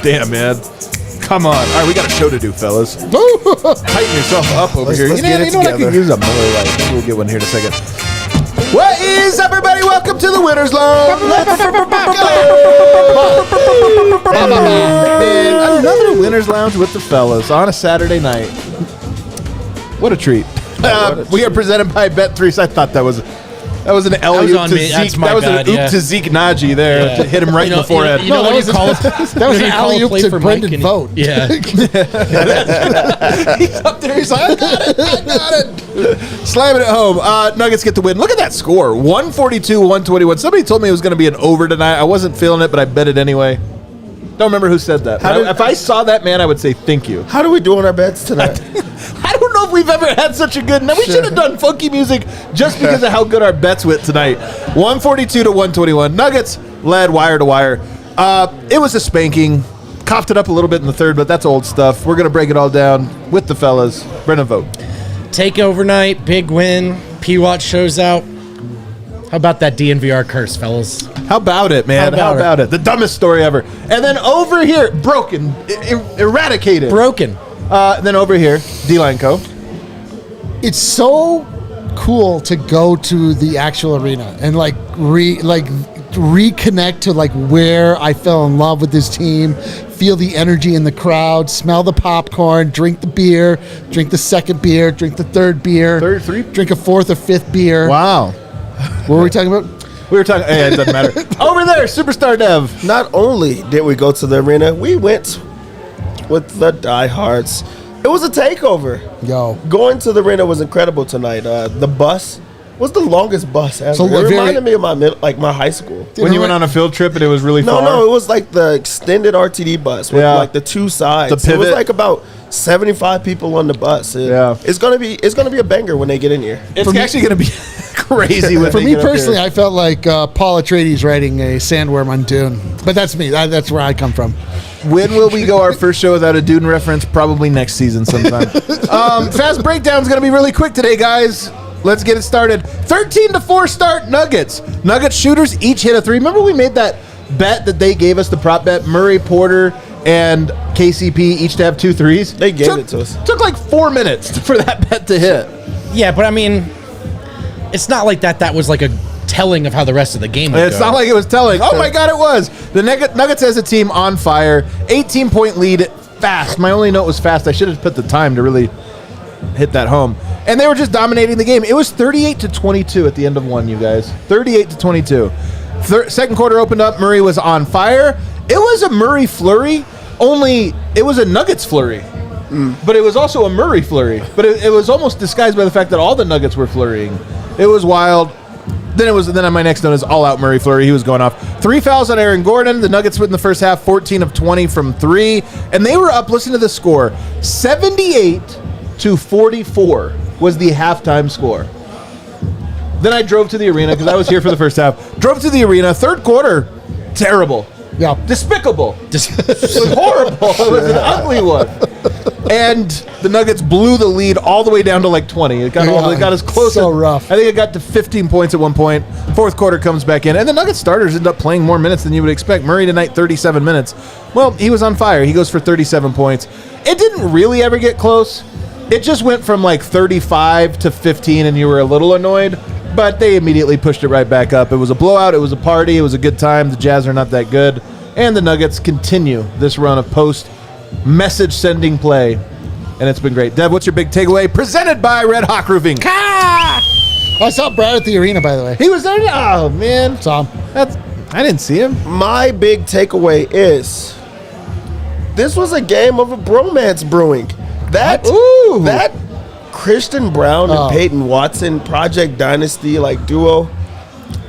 Damn, man. Come on. All right, we got a show to do, fellas. Tighten yourself up over here. You know what? I could use a Miller Lite. Maybe we'll get one here in a second. What is up, everybody? Welcome to the Winners Lounge. Another Winners Lounge with the fellas on a Saturday night. What a treat. We are presented by Bet3. So I thought that was an alley-oop to Zeke. That was an oop to Zeke Najee there to hit him right in the forehead. You know what you call it? That was an alley-oop to Brendan Vogt. Yeah. He's up there. He's like, I got it. Slamming it home. Nuggets get the win. Look at that score. 142-121. Somebody told me it was going to be an over tonight. I wasn't feeling it, but I bet it anyway. Don't remember who said that. If I saw that, man, I would say thank you. How do we do on our bets tonight? I don't know if we've ever had such a good. Now we should have done funky music just because of how good our bets went tonight. 142-121. Nuggets led wire to wire. It was a spanking. Coughed it up a little bit in the third, but that's old stuff. We're gonna break it all down with the fellas. Brendan Vogt. Take overnight, big win. P-Watch shows out. How about that DNVR curse, fellas? How about it, man? How about it? The dumbest story ever. And then over here, broken, eradicated. Broken. Then over here, D-Line Co. It's so cool to go to the actual arena and reconnect to like where I fell in love with this team, feel the energy in the crowd, smell the popcorn, drink the beer, drink the second beer, drink the third beer, drink a fourth or fifth beer. Wow. What were we talking about? We were talking. Hey, it doesn't matter. Over there, Superstar Dev. Not only did we go to the arena, we went with the diehards. It was a takeover. Going to the arena was incredible tonight. The bus was the longest bus ever. So it reminded me of my high school. When you went on a field trip and it was really far? No, it was like the extended RTD bus with like the two sides. The pivot. It was like about 75 people on the bus. It's gonna be a banger when they get in here. It's actually gonna be crazy. For me personally, I felt like Paul Atreides riding a sandworm on Dune. But that's me. That's where I come from. When will we go our first show without a Dune reference? Probably next season sometime. Fast breakdown's going to be really quick today, guys. Let's get it started. 13-4 start Nuggets. Nuggets shooters each hit a three. Remember we made that bet that they gave us, the prop bet? Murray, Porter, and KCP each to have 2 threes. They gave it to us. Took like 4 minutes for that bet to hit. Yeah, but I mean, it's not like that was like a telling of how the rest of the game would It's go. not like it was telling. Oh my God, it was. The Nuggets as a team on fire. 18-point lead fast. My only note was fast. I should have put the time to really hit that home. And they were just dominating the game. It was 38-22 at the end of one, you guys. 38-22. Second quarter opened up. Murray was on fire. It was a Murray flurry, only it was a Nuggets flurry. But it was also a Murray flurry. But it was almost disguised by the fact that all the Nuggets were flurrying. It was wild. Then my next note is all-out Murray flurry. He was going off. 3 fouls on Aaron Gordon. The Nuggets went in the first half 14 of 20 from 3. And they were up, listen to the score, 78-44 was the halftime score. Then I drove to the arena because I was here for the first half. Drove to the arena. Third quarter, terrible. Yeah. Despicable. It was horrible. It was an ugly one. And the Nuggets blew the lead all the way down to like 20. It got as close. So rough. I think it got to 15 points at one point. Fourth quarter comes back in. And the Nuggets starters end up playing more minutes than you would expect. Murray tonight, 37 minutes. Well, he was on fire. He goes for 37 points. It didn't really ever get close. It just went from like 35 to 15 and you were a little annoyed. But they immediately pushed it right back up. It was a blowout. It was a party. It was a good time. The Jazz are not that good. And the Nuggets continue this run of post-message sending play. And it's been great. Dev, what's your big takeaway? Presented by Red Hawk Roofing. I saw Brad at the arena, by the way. He was there? Oh, man. Saw him. I didn't see him. My big takeaway is this was a game of a bromance brewing. That Christian Braun and Peyton Watson Project Dynasty duo,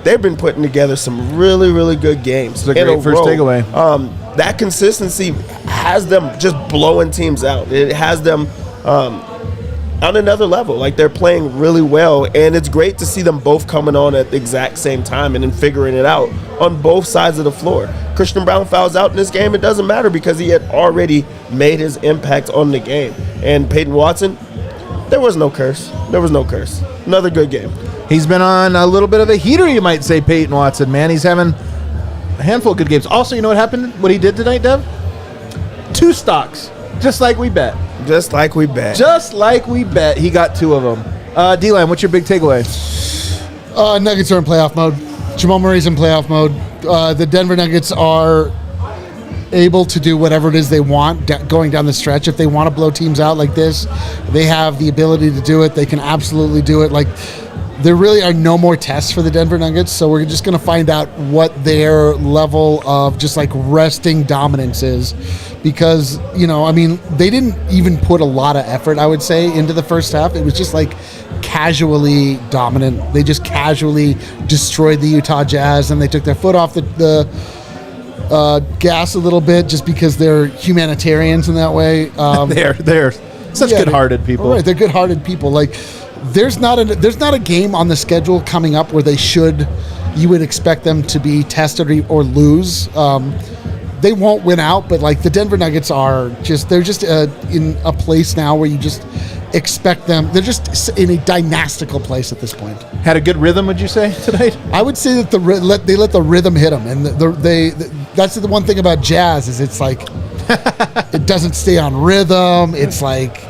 they've been putting together some really, really good games. It's a great first takeaway. That consistency has them just blowing teams out. It has them on another level. Like, they're playing really well, and it's great to see them both coming on at the exact same time and then figuring it out on both sides of the floor. Christian Braun fouls out in this game. It doesn't matter because he had already made his impact on the game. And Peyton Watson, there was no curse. There was no curse. Another good game. He's been on a little bit of a heater, you might say, Peyton Watson, man. He's having a handful of good games. Also, you know what happened? What he did tonight, Dev? 2 stocks, just like we bet. Just like we bet. Just like we bet. He got 2 of them. D-Line, what's your big takeaway? Nuggets are in playoff mode. Jamal Murray's in playoff mode. The Denver Nuggets are able to do whatever it is they want going down the stretch. If they want to blow teams out like this, they have the ability to do it. They can absolutely do it. Like, there really are no more tests for the Denver Nuggets, so we're just going to find out what their level of just like resting dominance is. Because, you know, I mean, they didn't even put a lot of effort, I would say, into the first half. It was just like casually dominant. They just casually destroyed the Utah Jazz, and they took their foot off the gas a little bit just because they're humanitarians in that way. They're such good-hearted people. Right, they're good-hearted people. Like, there's not a game on the schedule coming up where you would expect them to be tested or lose. They won't win out, but like the Denver Nuggets they're just in a place now where you just expect them. They're just in a dynastical place at this point. Had a good rhythm, would you say, tonight? I would say that they let the rhythm hit them, and that's the one thing about jazz is it's like it doesn't stay on rhythm. It's like,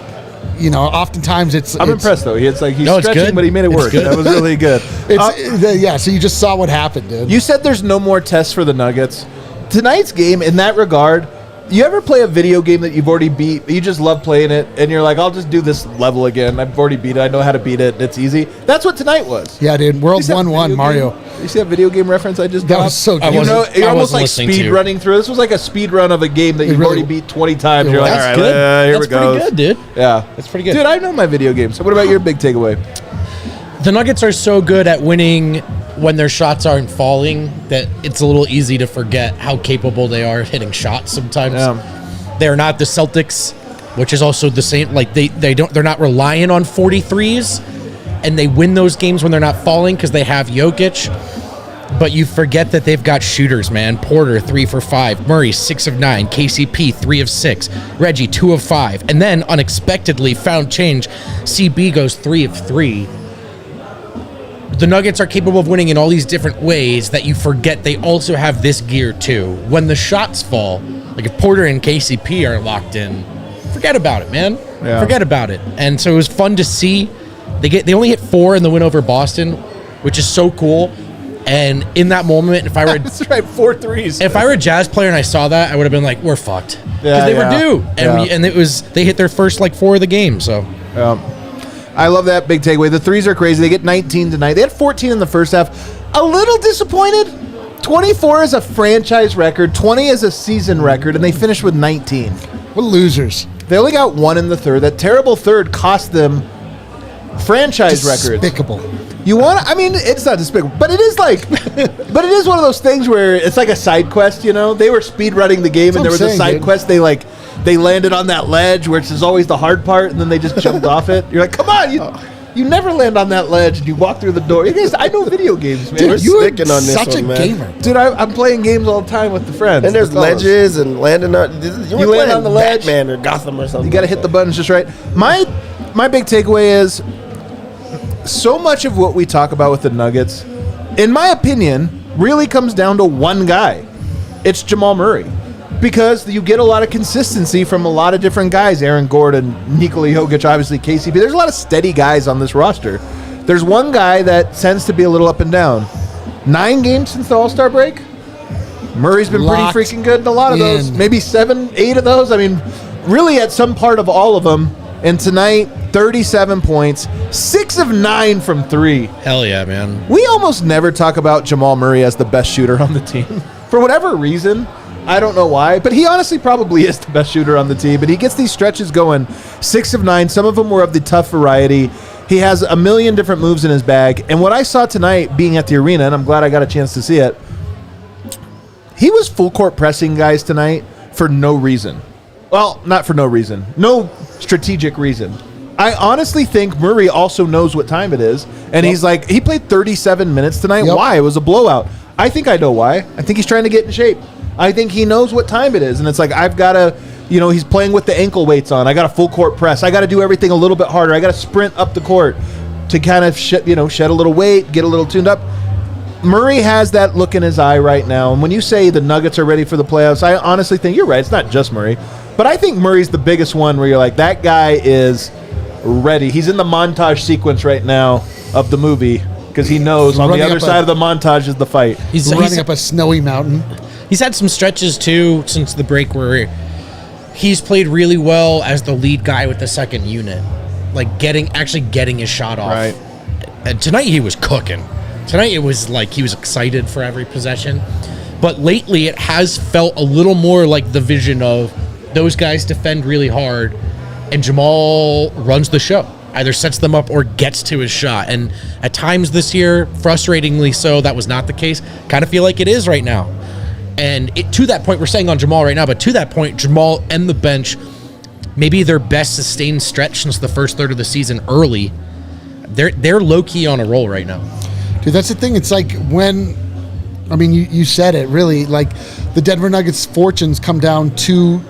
you know, oftentimes I'm impressed though. He's stretching, good. but he made it work. That was really good. Yeah. So you just saw what happened, dude. You said there's no more tests for the Nuggets. Tonight's game, in that regard, you ever play a video game that you've already beat, you just love playing it, and you're like, I'll just do this level again. I've already beat it. I know how to beat it. It's easy. That's what tonight was. Yeah, dude. World 1-1, Mario. You see that video game reference I just That dropped? was so good. You're almost like speed running through. This was like a speed run of a game that you've already beat 20 times. You're like, all right, here we go. That's pretty good, dude. Yeah. That's pretty good. Dude, I know my video games. So what about your big takeaway? The Nuggets are so good at winning when their shots aren't falling that it's a little easy to forget how capable they are of hitting shots sometimes. They're not the Celtics, which is also the same. Like they're not relying on 43s, and they win those games when they're not falling because they have Jokic. But you forget that they've got shooters, man. Porter 3 for 5, Murray 6 of 9, KCP 3 of 6, Reggie 2 of 5, and then unexpectedly found change. CB goes 3 of 3. The Nuggets are capable of winning in all these different ways that you forget they also have this gear too. When the shots fall, like if Porter and KCP are locked in, forget about it, man. Yeah. Forget about it. And so it was fun to see. They only hit 4 in the win over Boston, which is so cool. And in that moment, if I were that's right, 4 threes. If I were a Jazz player and I saw that, I would have been like, "We're fucked," because they were due, and they hit their first like 4 of the game. So. I love that big takeaway. The threes are crazy. They get 19 tonight. They had 14 in the first half. A little disappointed. 24 is a franchise record. 20 is a season record, and they finished with 19. What losers. They only got 1 in the third. That terrible third cost them franchise records. Despicable. It's not despicable, but it is but it is one of those things where it's like a side quest, you know? They were speed running the game, and there was a side quest. They landed on that ledge, which is always the hard part, and then they just jumped off it. You're like, come on, you never land on that ledge, and you walk through the door. You guys, I know video games, man. Dude, you're sticking on this such one, a man. gamer. Dude, I'm playing games all the time with the friends. And there's ledges and landing on. You land on the ledge, Batman or Gotham or something. You got to hit the buttons just right. My big takeaway is so much of what we talk about with the Nuggets, in my opinion, really comes down to one guy. It's Jamal Murray. Because you get a lot of consistency from a lot of different guys. Aaron Gordon, Nikola Jokic, obviously KCP. There's a lot of steady guys on this roster. There's one guy that tends to be a little up and down. 9 games since the All-Star break. Murray's been Locked pretty freaking good in a lot of those. in. Maybe 7, 8 of those. I mean, really at some part of all of them. And tonight, 37 points, 6 of 9 from 3. Hell yeah, man. We almost never talk about Jamal Murray as the best shooter on the team. For whatever reason. I don't know why, but he honestly probably is the best shooter on the team. But he gets these stretches going, 6 of 9. Some of them were of the tough variety. He has a million different moves in his bag. And what I saw tonight being at the arena, and I'm glad I got a chance to see it, he was full court pressing guys tonight for no reason. Well, not for no reason. No strategic reason. I honestly think Murray also knows what time it is. And he's like, he played 37 minutes tonight. Yep. Why? It was a blowout. I think I know why. I think he's trying to get in shape. I think he knows what time it is. And it's like, I've got to, he's playing with the ankle weights on. I got a full court press. I got to do everything a little bit harder. I got to sprint up the court to kind of shed a little weight, get a little tuned up. Murray has that look in his eye right now. And when you say the Nuggets are ready for the playoffs, I honestly think you're right. It's not just Murray. But I think Murray's the biggest one where you're like, that guy is ready. He's in the montage sequence right now of the movie because he knows on the other side of the montage is the fight. He's running up a snowy mountain. He's had some stretches, too, since the break where he's played really well as the lead guy with the second unit. Like, getting his shot off. Right. And tonight he was cooking. Tonight it was like he was excited for every possession. But lately it has felt a little more like the vision of those guys defend really hard and Jamal runs the show. Either sets them up or gets to his shot. And at times this year, frustratingly so, that was not the case. Kind of feel like it is right now. And to that point, we're saying on Jamal right now, but to that point, Jamal and the bench, maybe their best sustained stretch since the first third of the season early. They're low-key on a roll right now. Dude, that's the thing. It's like you said it, really. Like, the Denver Nuggets' fortunes comes down to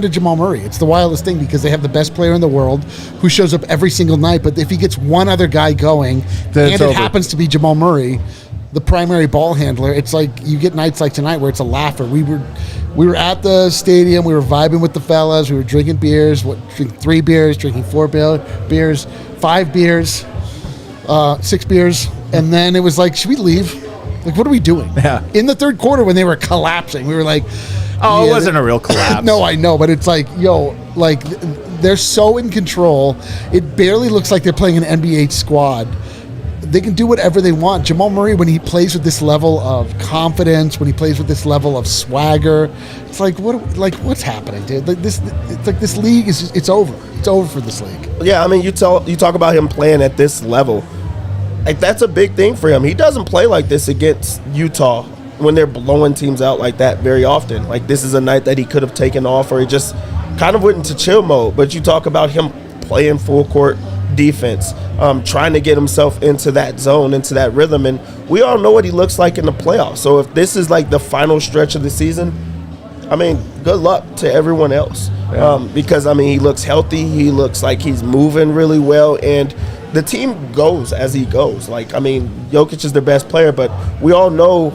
Jamal Murray. It's the wildest thing because they have the best player in the world who shows up every single night. But if he gets one other guy going, and it happens to be Jamal Murray, the primary ball handler, it's like you get nights like tonight where it's a laugher. We were at the stadium. We were vibing with the fellas. We were drinking beers, drinking 3 beers, drinking 4 beers, 5 beers, 6 beers. And then it was like, should we leave? Like, what are we doing? Yeah. In the third quarter when they were collapsing, we were like... Oh, it wasn't a real collapse. No, I know, but it's like, they're so in control. It barely looks like they're playing an NBA squad. They can do whatever they want. Jamal Murray, when he plays with this level of confidence, when he plays with this level of swagger, it's like, what's happening, dude? Like this, it's like this league is it's over. It's over for this league. Yeah, I mean, you talk about him playing at this level. Like, that's a big thing for him. He doesn't play like this against Utah when they're blowing teams out like that very often. Like, this is a night that he could have taken off or he just kind of went into chill mode. But you talk about him playing full court defense, trying to get himself into that zone, into that rhythm. And we all know what he looks like in the playoffs. So if this is like the final stretch of the season, I mean, good luck to everyone else. Yeah. Because, I mean, he looks healthy. He looks like he's moving really well. And the team goes as he goes. Like, I mean, Jokic is their best player, but we all know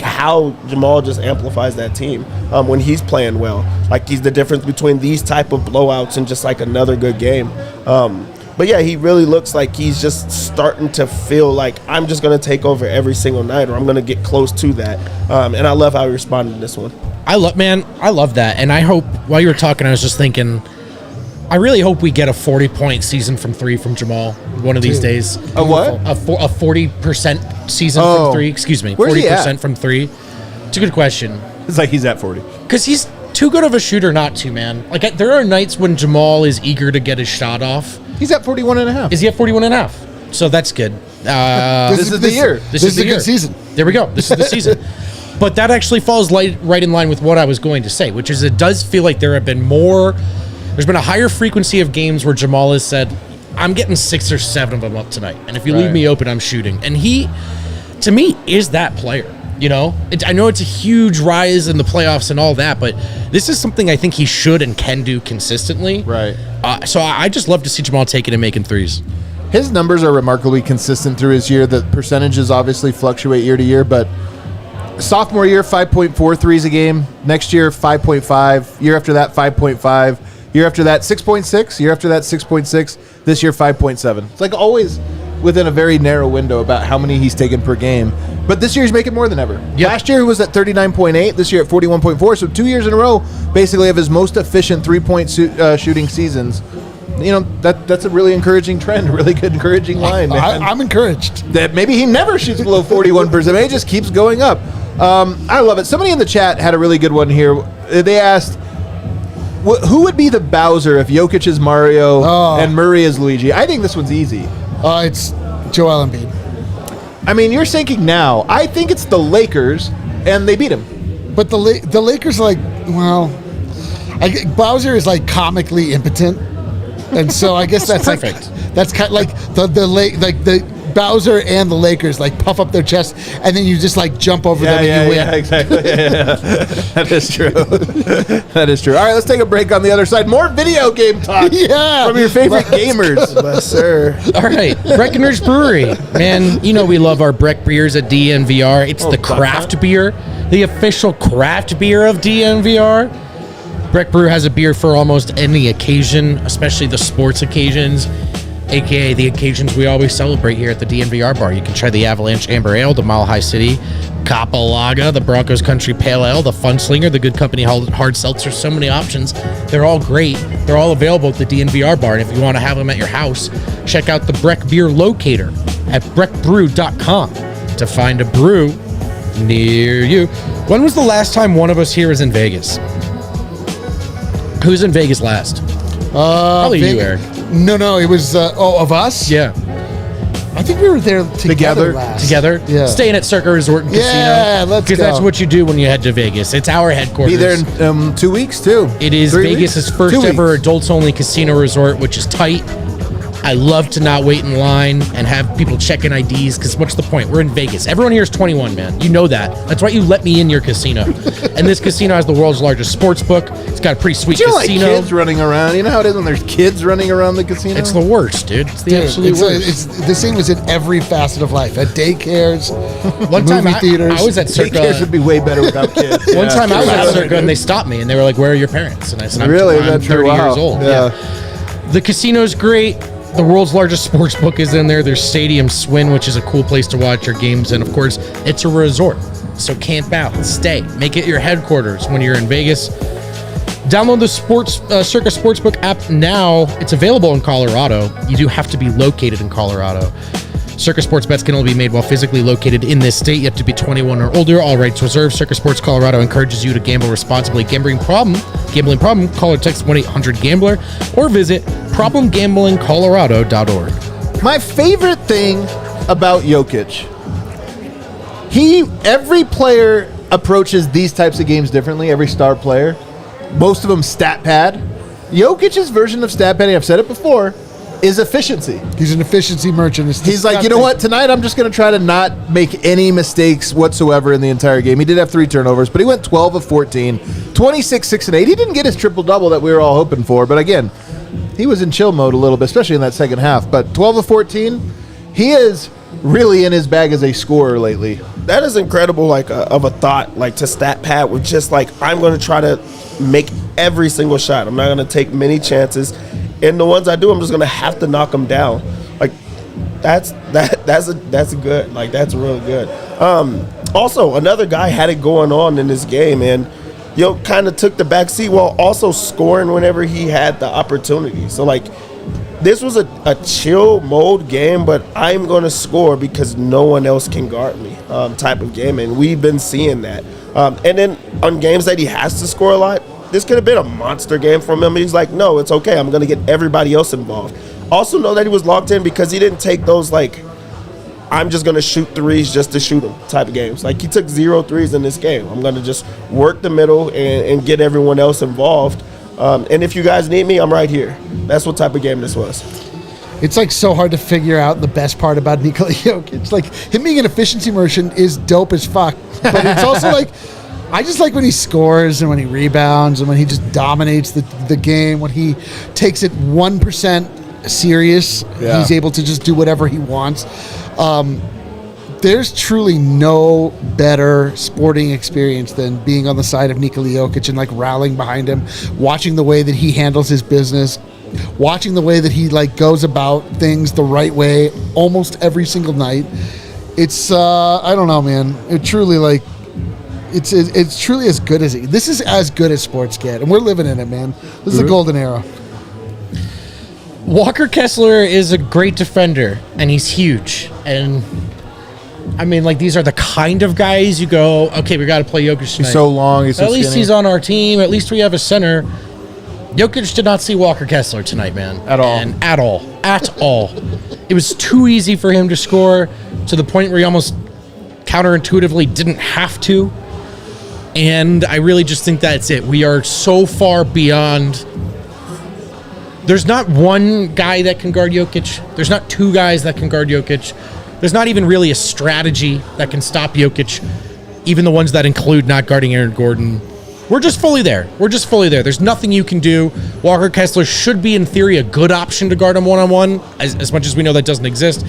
how Jamal just amplifies that team when he's playing well. Like, he's the difference between these type of blowouts and just like another good game. But yeah, he really looks like he's just starting to feel like I'm just going to take over every single night, or I'm going to get close to that. And I love how he responded to this one. I love that. And I hope, while you were talking, I was just thinking, I really hope we get a 40-point season from 3 from Jamal one of these days. A what? A 40% season from 3. Excuse me. Where's 40% from 3. It's a good question. It's like he's at 40. Because he's too good of a shooter not to, man. Like, there are nights when Jamal is eager to get his shot off. He's at 41.5. Is he at 41.5? So that's good. This is the year. This is the good season. There we go. This is the season. But that actually falls right in line with what I was going to say, which is it does feel like there's been a higher frequency of games where Jamal has said, I'm getting 6 or 7 of them up tonight. And if you leave me open, I'm shooting. And he, to me, is that player. I know it's a huge rise in the playoffs and all that, but this is something I think he should and can do consistently. Right. So I just love to see Jamal taking and making threes. His numbers are remarkably consistent through his year. The percentages obviously fluctuate year to year, but sophomore year, 5.4 threes a game. Next year, 5.5. Year after that, 5.5. Year after that, 6.6. Year after that, 6.6. This year, 5.7. It's like always within a very narrow window about how many he's taken per game. But this year he's making more than ever. Yep. Last year he was at 39.8. This year at 41.4. So 2 years in a row, basically, of his most efficient three-point shooting seasons. That's a really encouraging trend, a really good encouraging line. I'm encouraged. That maybe he never shoots below 41%. Maybe he just keeps going up. I love it. Somebody in the chat had a really good one here. They asked, who would be the Bowser if Jokic is Mario and Murray is Luigi? I think this one's easy. It's Joel Embiid. I mean, you're thinking now. I think it's the Lakers, and they beat him. But the Lakers are like, well, Bowser is like comically impotent, and so I guess that's perfect. That's kind of like the Bowser and the Lakers like puff up their chest, and then you just like jump over them and you win. Yeah, exactly. Yeah. That is true. That is true. All right, let's take a break on the other side. More video game talk from your favorite gamers. Yes, sir. All right, Breckenridge Brewery. Man, you know we love our Breck beers at DNVR. It's the craft beer, the official craft beer of DNVR. Breck Brew has a beer for almost any occasion, especially the sports occasions, aka the occasions we always celebrate here at the DNVR bar. You can try the Avalanche Amber Ale, the Mile High City Kapalaga, the Broncos Country Pale Ale, the Fun Slinger, the Good Company Hard Seltzer. So many options. They're all great. They're all available at the DNVR bar. And if you want to have them at your house, check out the Breck Beer Locator at breckbrew.com to find a brew near you. When was the last time one of us here was in Vegas? Who's in Vegas last? Probably you, Eric. No, it was of us. Yeah. I think we were there together last. Together? Yeah. Staying at Circa Resort and Casino. Yeah, let's go. Because that's what you do when you head to Vegas. It's our headquarters. Be there in 2 weeks, too. It is 3 Vegas's weeks? first 2 ever weeks. adults-only casino resort, which is tight. I love to not wait in line and have people check in IDs, because what's the point? We're in Vegas. Everyone here is 21, man. You know that. That's why you let me in your casino. And this casino has the world's largest sports book. It's got a pretty sweet Do you casino. like kids running around? You know how it is when there's kids running around the casino? It's the worst, dude. It's the Dude, absolute worst. it's the same as in every facet of life. At daycares, One time movie theaters. I was at Circa. Daycares would be way better without kids. One time I was at Circa and they stopped me and they were like, "Where are your parents?" And I said, Really? I'm That's 30 wow. years old." Yeah. The casino's great. The world's largest sports book is in there. There's Stadium Swin, which is a cool place to watch your games. And of course, it's a resort. So camp out, stay, make it your headquarters when you're in Vegas. Download the Circa Sportsbook app now. It's available in Colorado. You do have to be located in Colorado. Circa Sports bets can only be made while physically located in this state. You have to be 21 or older. All rights reserved. Circa Sports Colorado encourages you to gamble responsibly. Gambling problem? Call or text 1-800-GAMBLER or visit problemgamblingcolorado.org. My favorite thing about Jokic, every player approaches these types of games differently, every star player. Most of them stat pad. Jokic's version of stat padding, I've said it before, is efficiency. He's an efficiency merchant. He's like, you know what? Tonight I'm just going to try to not make any mistakes whatsoever in the entire game. He did have 3 turnovers, but he went 12 of 14, 26, 6, and 8. He didn't get his triple-double that we were all hoping for, but again, he was in chill mode a little bit, especially in that second half. But 12 of 14, he is really in his bag as a scorer lately. That is incredible, of a thought, to stat pad with just I'm going to try to make every single shot. I'm not going to take many chances. And the ones I do, I'm just gonna have to knock them down. That's good. That's really good. Also, another guy had it going on in this game, and kind of took the back seat while also scoring whenever he had the opportunity. So this was a chill mode game, but I'm gonna score because no one else can guard me type of game, and we've been seeing that. And then on games that he has to score a lot, this could have been a monster game from him. He's like, no, it's okay. I'm going to get everybody else involved. Also know that he was locked in because he didn't take those, I'm just going to shoot threes just to shoot them type of games. He took 0 threes in this game. I'm going to just work the middle and get everyone else involved. And if you guys need me, I'm right here. That's what type of game this was. It's so hard to figure out the best part about Nikola Jokic. Him being an efficiency merchant is dope as fuck. But it's also I just like when he scores and when he rebounds and when he just dominates the game, when he takes it 1% serious. Yeah. He's able to just do whatever he wants. There's truly no better sporting experience than being on the side of Nikola Jokic and rallying behind him, watching the way that he handles his business, watching the way that he goes about things the right way almost every single night. It's I don't know, man. It truly It's truly as good as this is as good as sports get, and we're living in it, man. This is the golden era. Walker Kessler is a great defender, and he's huge. And I mean, these are the kind of guys you go, okay, we got to play Jokic tonight. He's so long. He's so At least skinny. he's on our team. At least we have a center. Jokic did not see Walker Kessler tonight, man. At all. And at all. It was too easy for him to score to the point where he almost counterintuitively didn't have to. And I really just think that's it. We are so far beyond. There's not one guy that can guard Jokic. There's not two guys that can guard Jokic. There's not even really a strategy that can stop Jokic, even the ones that include not guarding Aaron Gordon. We're just fully there. There's nothing you can do. Walker Kessler should be, in theory, a good option to guard him one-on-one, as much as we know that doesn't exist.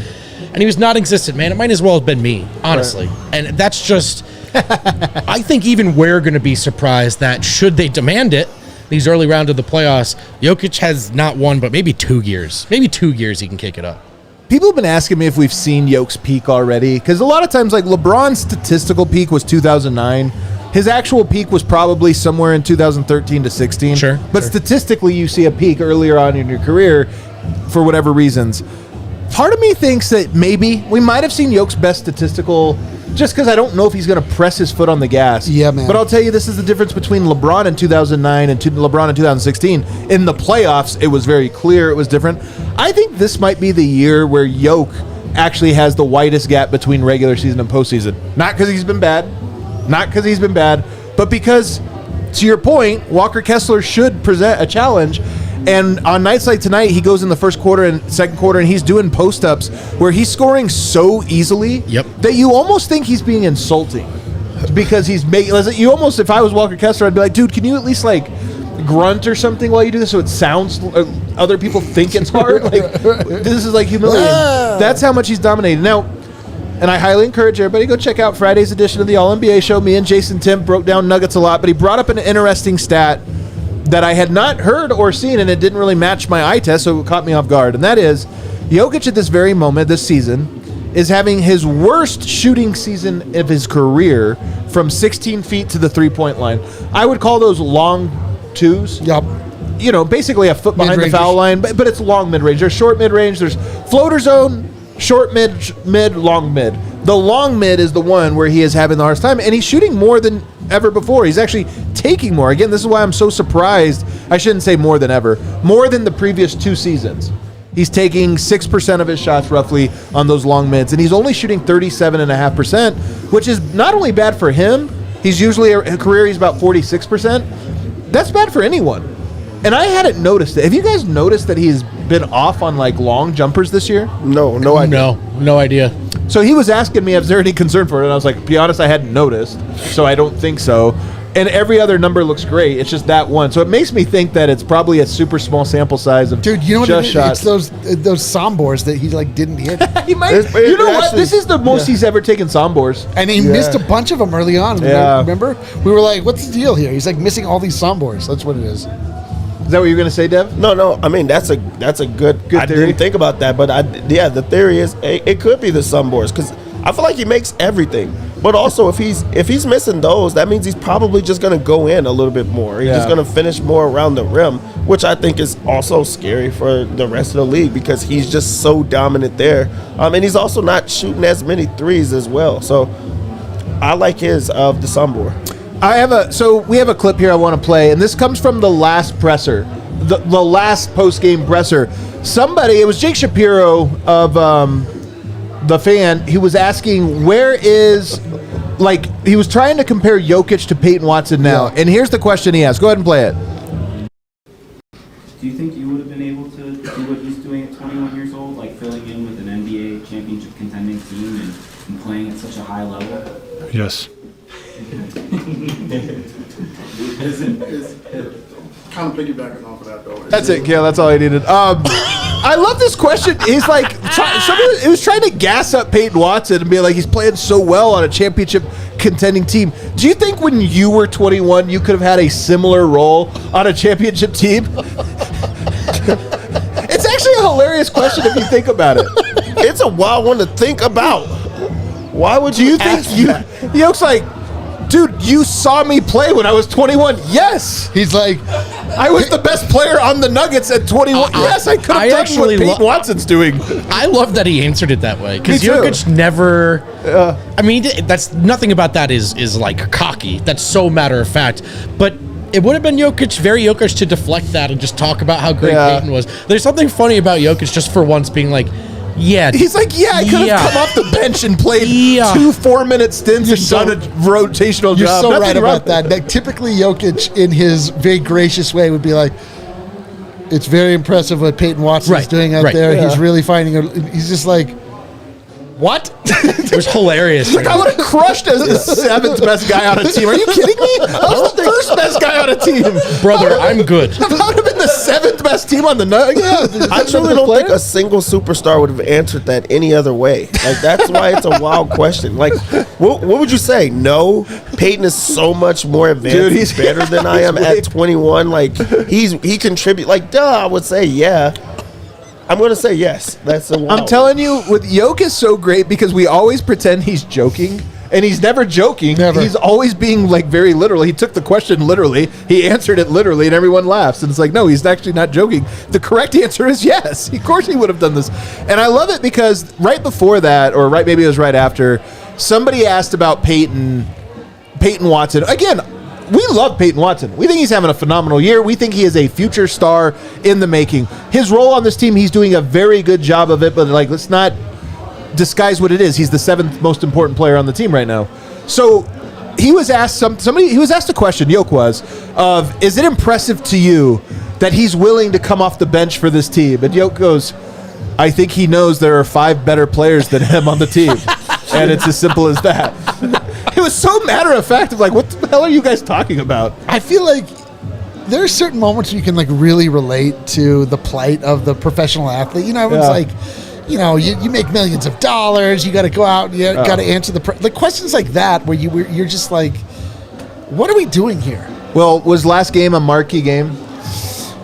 And he was non-existent, man. It might as well have been me, honestly. Right. And that's just... I think even we're going to be surprised that, should they demand it, these early rounds of the playoffs, Jokic has not one, but maybe 2 years. Maybe 2 years he can kick it up. People have been asking me if we've seen Jokic's peak already, because a lot of times, like, LeBron's statistical peak was 2009. His actual peak was probably somewhere in 2013 to 16. Sure. But statistically, you see a peak earlier on in your career for whatever reasons. Part of me thinks that maybe we might have seen Jokic's best statistical, just because I don't know if he's going to press his foot on the gas. Yeah, man. But I'll tell you, this is the difference between LeBron in 2009 and LeBron in 2016. In the playoffs, it was very clear it was different. I think this might be the year where Jokic actually has the widest gap between regular season and postseason. Not because he's been bad. But because, to your point, Walker Kessler should present a challenge. And on nights like tonight, he goes in the first quarter and second quarter, and he's doing post-ups where he's scoring so easily that you almost think he's being insulting. Because he's making, you almost, if I was Walker Kessler, I'd be like, dude, can you at least, like, grunt or something while you do this so it sounds, other people think it's hard? Like, this is, like, humiliating. That's how much he's dominating. Now, and I highly encourage everybody to go check out Friday's edition of the All-NBA show. Me and Jason Tim broke down Nuggets a lot, but he brought up an interesting stat that I had not heard or seen, and it didn't really match my eye test, so it caught me off guard. And that is, Jokic at this very moment, this season, is having his worst shooting season of his career from 16 feet to the three-point line. I would call those long twos. Yep. You know, basically a foot behind the foul line, but it's long mid-range. There's short mid-range, there's floater zone, short mid, long mid. The long mid is the one where he is having the hardest time, and he's shooting more than ever before. He's actually taking more. Again, this is why I'm so surprised. I shouldn't say more than ever. More than the previous 2 seasons. He's taking 6% of his shots roughly on those long mids, and he's only shooting 37.5%, which is not only bad for him. He's usually a career, he's about 46%. That's bad for anyone. And I hadn't noticed it. Have you guys noticed that he's been off on, like, long jumpers this year? No idea. No idea. So he was asking me, is there any concern for it? And I was like, to be honest, I hadn't noticed, so I don't think so. And every other number looks great. It's just that one. So it makes me think that it's probably a super small sample size of dude, you know just what? shots. It's those sombors that he, like, didn't hit. He might. You know what? This is the most he's ever taken sombors. And he missed a bunch of them early on. Yeah. Remember? We were like, what's the deal here? He's, like, missing all these sombors. That's what it is. Is that what you're going to say, Dev? No. I mean, that's a good theory. I didn't think about that, but the theory is it could be the sombors, because I feel like he makes everything. But also, if he's missing those, that means he's probably just going to go in a little bit more. He's just going to finish more around the rim, which I think is also scary for the rest of the league, because he's just so dominant there. And he's also not shooting as many threes as well. So I like his of the sombor. We have a clip here I want to play, and this comes from the last presser, the last post-game presser. It was Jake Shapiro of The Fan. He was asking, he was trying to compare Jokic to Peyton Watson now, and here's the question he asked. Go ahead and play it. Do you think you would have been able to do what he's doing at 21 years old, like filling in with an NBA championship contending team and playing at such a high level? Yes. Kind of piggybacking off of that, though. That's it, Kale. That's all I needed. I love this question. He's like, he was trying to gas up Peyton Watson and be like, he's playing so well on a championship contending team. Do you think when you were 21, you could have had a similar role on a championship team? It's actually a hilarious question if you think about it. It's a wild one to think about. Why would you think Yoke's like, dude, you saw me play when I was 21. Yes. He's like, I was the best player on the Nuggets at 21. Yes, I could have done what Peyton Watson's doing. I love that he answered it that way, because Jokic never. I mean, that's nothing about that is like cocky. That's so matter of fact. But it would have been very Jokic to deflect that and just talk about how great Peyton was. There's something funny about Jokic just for once being like, Yeah. He's like, I could have come off the bench and played 2 4-minute stints and done a rotational You're job. so Nothing right wrong about that. Like, typically, Jokic, in his very gracious way, would be like, it's very impressive what Peyton Watson is doing out there. Yeah. He's really finding he's just like, what? It was hilarious. Like, I would have crushed as the 7th best guy on a team. Are you kidding me? I was the 1st best guy on a team. Brother, I'm good. I would have been the 7th best team on the Nuggets. Yeah, I truly don't think a single superstar would have answered that any other way. Like, that's why it's a wild question. Like, what would you say? No, Peyton is so much more advanced. Dude, he's better than I am at 21. Like, he contribute. Like, I would say yeah. I'm going to say yes. That's a wild. I'm telling you, with Jokic is so great because we always pretend he's joking. And he's never joking. Never. He's always being like very literal. He took the question literally. He answered it literally, and everyone laughs. And it's like, no, he's actually not joking. The correct answer is yes. Of course he would have done this. And I love it because right before that, or maybe it was right after, somebody asked about Peyton Watson. Again, we love Peyton Watson. We think he's having a phenomenal year. We think he is a future star in the making. His role on this team, he's doing a very good job of it, but like, let's not disguise what it is. He's the 7th most important player on the team right now. So he was asked he was asked a question, Yoke was, of, is it impressive to you that he's willing to come off the bench for this team? And Yoke goes, I think he knows there are 5 better players than him on the team. And it's as simple as that. It was so matter of fact of like, what the hell are you guys talking about? I feel like there are certain moments you can like really relate to the plight of the professional athlete. You know, everyone's like, you know, you make millions of dollars. You got to go out. And you got to answer the questions like that where you're just like, what are we doing here? Well, was last game a marquee game?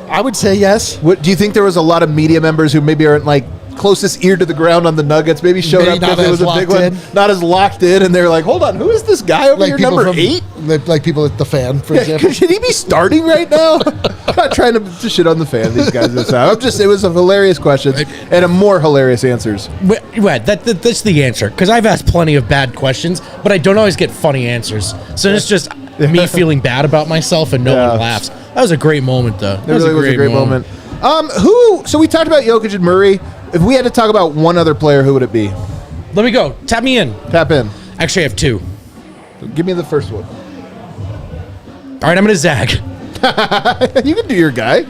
I would say yes. What do you think? There was a lot of media members who maybe aren't like closest ear to the ground on the Nuggets, maybe showed up because it was a big one, not as locked in, and they're like, hold on, who is this guy over here, number 8? Like people at the Fan, for example. Should he be starting right now? I'm not trying to shit on the Fan, these guys. It was a hilarious question and a more hilarious answers. That's the answer, because I've asked plenty of bad questions, but I don't always get funny answers. So it's just me feeling bad about myself and no one laughs. That was a great moment, though. It really was a great moment. So we talked about Jokic and Murray. If we had to talk about one other player, who would it be? Let me go. Tap me in. Tap in. Actually, I have 2. Give me the first one. All right, I'm going to zag. You can do your guy.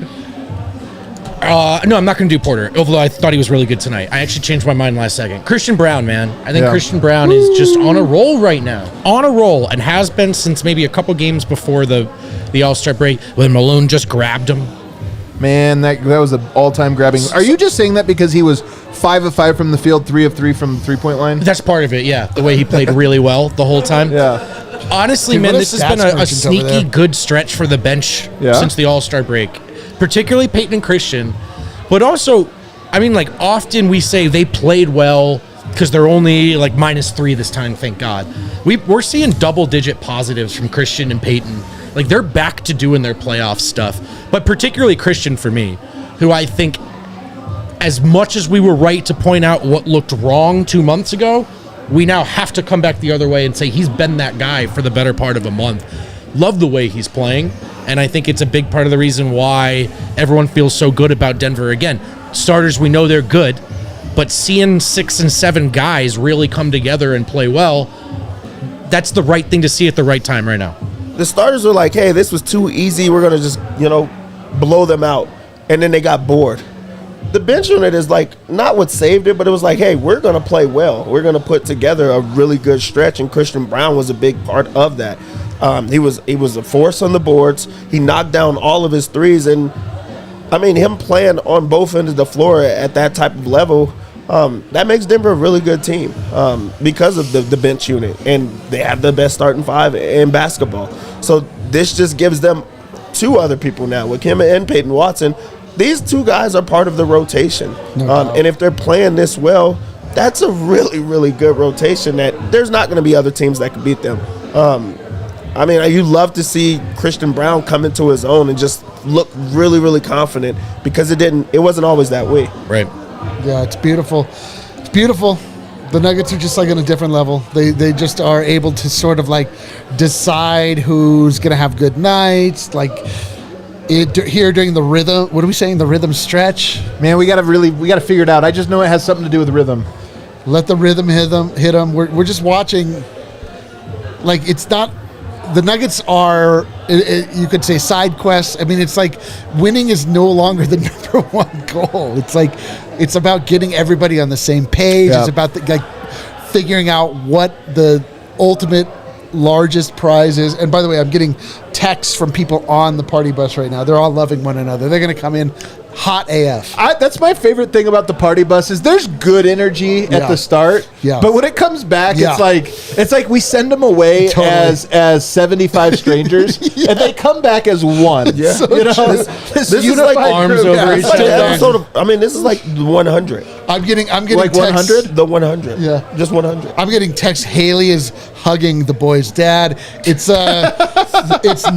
No, I'm not going to do Porter, although I thought he was really good tonight. I actually changed my mind last second. Christian Braun, man. I think Christian Braun is just on a roll right now. On a roll, and has been since maybe a couple games before the All-Star break when Malone just grabbed him. Man, that was an all-time grabbing. Are you just saying that because he was 5 of 5 from the field, 3 of 3 from the three-point line? That's part of it, yeah. The way he played really well the whole time. Yeah. Honestly, man, this has been a sneaky good stretch for the bench since the All-Star break. Particularly Peyton and Christian. But also, I mean, like, often we say they played well because they're only, like, -3 this time, thank God. We're seeing double-digit positives from Christian and Peyton. Like, they're back to doing their playoff stuff. But particularly Christian for me, who I think, as much as we were right to point out what looked wrong 2 months ago, we now have to come back the other way and say he's been that guy for the better part of a month. Love the way he's playing, and I think it's a big part of the reason why everyone feels so good about Denver. Again, starters, we know they're good, but seeing 6 and 7 guys really come together and play well, that's the right thing to see at the right time right now. The starters were like, hey, this was too easy. We're going to just, blow them out. And then they got bored. The bench unit is like not what saved it, but it was like, hey, we're going to play well. We're going to put together a really good stretch, and Christian Braun was a big part of that. He was a force on the boards. He knocked down all of his threes, and I mean, him playing on both ends of the floor at that type of level, that makes Denver a really good team because of the bench unit, and they have the best starting 5 in basketball. So this just gives them 2 other people now with him and Peyton Watson. These 2 guys are part of the rotation, and if they're playing this well, that's a really, really good rotation that there's not going to be other teams that can beat them. I mean, you love to see Christian Braun come into his own and just look really, really confident because it wasn't always that way. Right. Yeah, it's beautiful. It's beautiful. The Nuggets are just like on a different level. They just are able to sort of like decide who's going to have good nights. Like, here during the rhythm. What are we saying? The rhythm stretch. Man, we gotta figure it out. I just know it has something to do with the rhythm. Let the rhythm hit them. We're just watching. Like, it's not. The Nuggets are, you could say, side quests. I mean, it's like winning is no longer the number one goal. It's like it's about getting everybody on the same page. Yeah. It's about figuring out what the ultimate largest prize is. And by the way, I'm getting texts from people on the party bus right now. They're all loving one another. They're going to come in hot AF. That's my favorite thing about the party bus is there's good energy at the start. Yeah. But when it comes back, Yeah. it's like we send them away Totally. as 75 strangers, and they come back as one. Yeah. So, you know, This is like arms over it's each like the other. episode of, I mean, this is like the 100. I'm getting Like texts. 100? The 100. Yeah. Just 100. I'm getting text. Haley is hugging the boy's dad. It's it's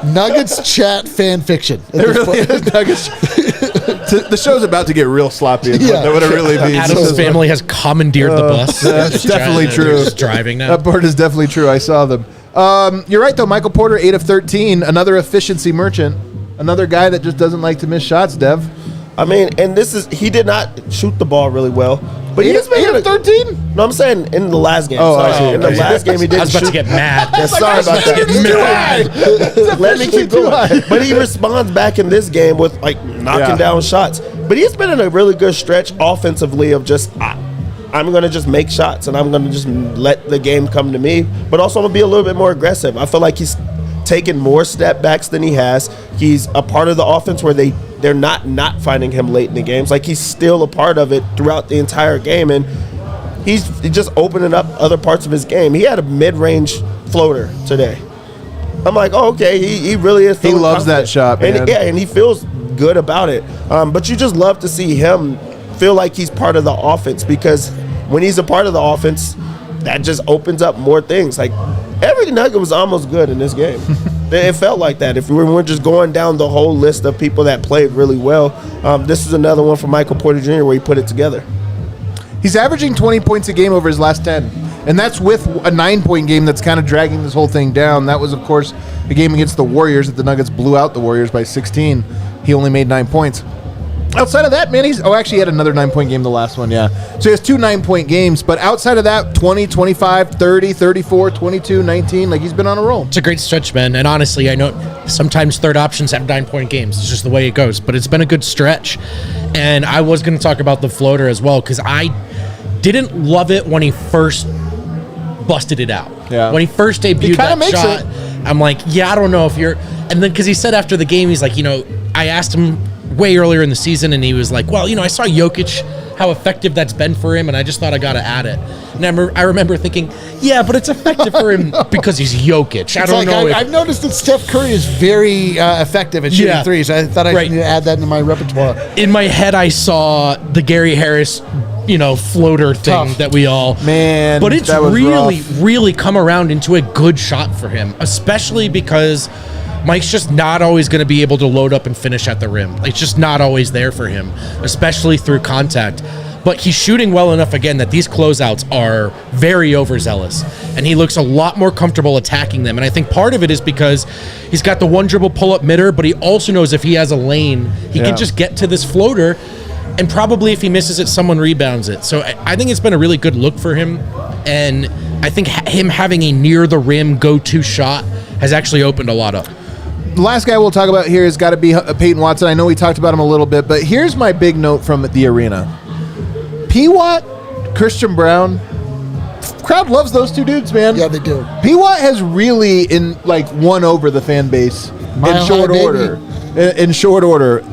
Nuggets chat fan fiction. It really is Nuggets. The show's about to get real sloppy. Is Yeah. what it really means. Adam's family has commandeered the bus. That's definitely They're true. just driving now. That part is definitely true. I saw them. You're right, though. Michael Porter, 8 of 13. Another efficiency merchant. Another guy that just doesn't like to miss shots, Dev. I mean, and he did not shoot the ball really well. But 8 he's been of 13? No, I'm saying in the last game. Oh, Sorry. I see. In the Okay. last game, he I didn't was about to shoot. get mad. Yeah, sorry about that. Let me keep too going. high. But he responds back in this game with like knocking down shots. But he's been in a really good stretch offensively of just I'm going to just make shots and I'm going to just let the game come to me. But also I'm going to be a little bit more aggressive. I feel like he's taken more step backs than he has. He's a part of the offense where they're not finding him late in the games. Like he's still a part of it throughout the entire game, and he's just opening up other parts of his game. He had a mid-range floater today. I'm like, oh, okay, he really is. He loves that shot, man. And, and he feels good about it. But you just love to see him feel like he's part of the offense, because when he's a part of the offense, that just opens up more things. Like every Nugget was almost good in this game. It felt like that. If we were just going down the whole list of people that played really well, this is another one for Michael Porter Jr. where he put it together. He's averaging 20 points a game over his last 10. And that's with a 9-point game that's kind of dragging this whole thing down. That was, of course, a game against the Warriors that the Nuggets blew out the Warriors by 16. He only made 9 points. Outside of that, man, actually he had another 9-point game the last one, yeah. So he has 2 9-point games, but outside of that, 20, 25, 30, 34, 22, 19, like he's been on a roll. It's a great stretch, man. And honestly, I know sometimes third options have 9-point games. It's just the way it goes. But it's been a good stretch. And I was going to talk about the floater as well, because I didn't love it when he first busted it out. Yeah. When he first debuted that makes shot, I'm like, yeah, I don't know if you're... And then because he said after the game, he's like, I asked him way earlier in the season, and he was like, well, I saw Jokic, how effective that's been for him, and I just thought I got to add it. And I remember thinking, yeah, but it's effective for him because he's Jokic. I don't know. I've noticed that Steph Curry is very effective at shooting threes. I thought I need to add that into my repertoire. In my head, I saw the Gary Harris, floater thing that we all... Man, but it's that was really, rough. really come around into a good shot for him, especially because Mike's just not always going to be able to load up and finish at the rim. It's just not always there for him, especially through contact. But he's shooting well enough, again, that these closeouts are very overzealous. And he looks a lot more comfortable attacking them. And I think part of it is because he's got the one dribble pull-up midder, but he also knows if he has a lane, he can just get to this floater. And probably if he misses it, someone rebounds it. So I think it's been a really good look for him. And I think him having a near-the-rim go-to shot has actually opened a lot up. The last guy we'll talk about here has got to be Peyton Watson. I know we talked about him a little bit, but here's my big note from the arena. P-Watt, Christian Braun, crowd loves those two dudes, man. Yeah, they do. P-Watt has really won over the fan base in short order. In short order.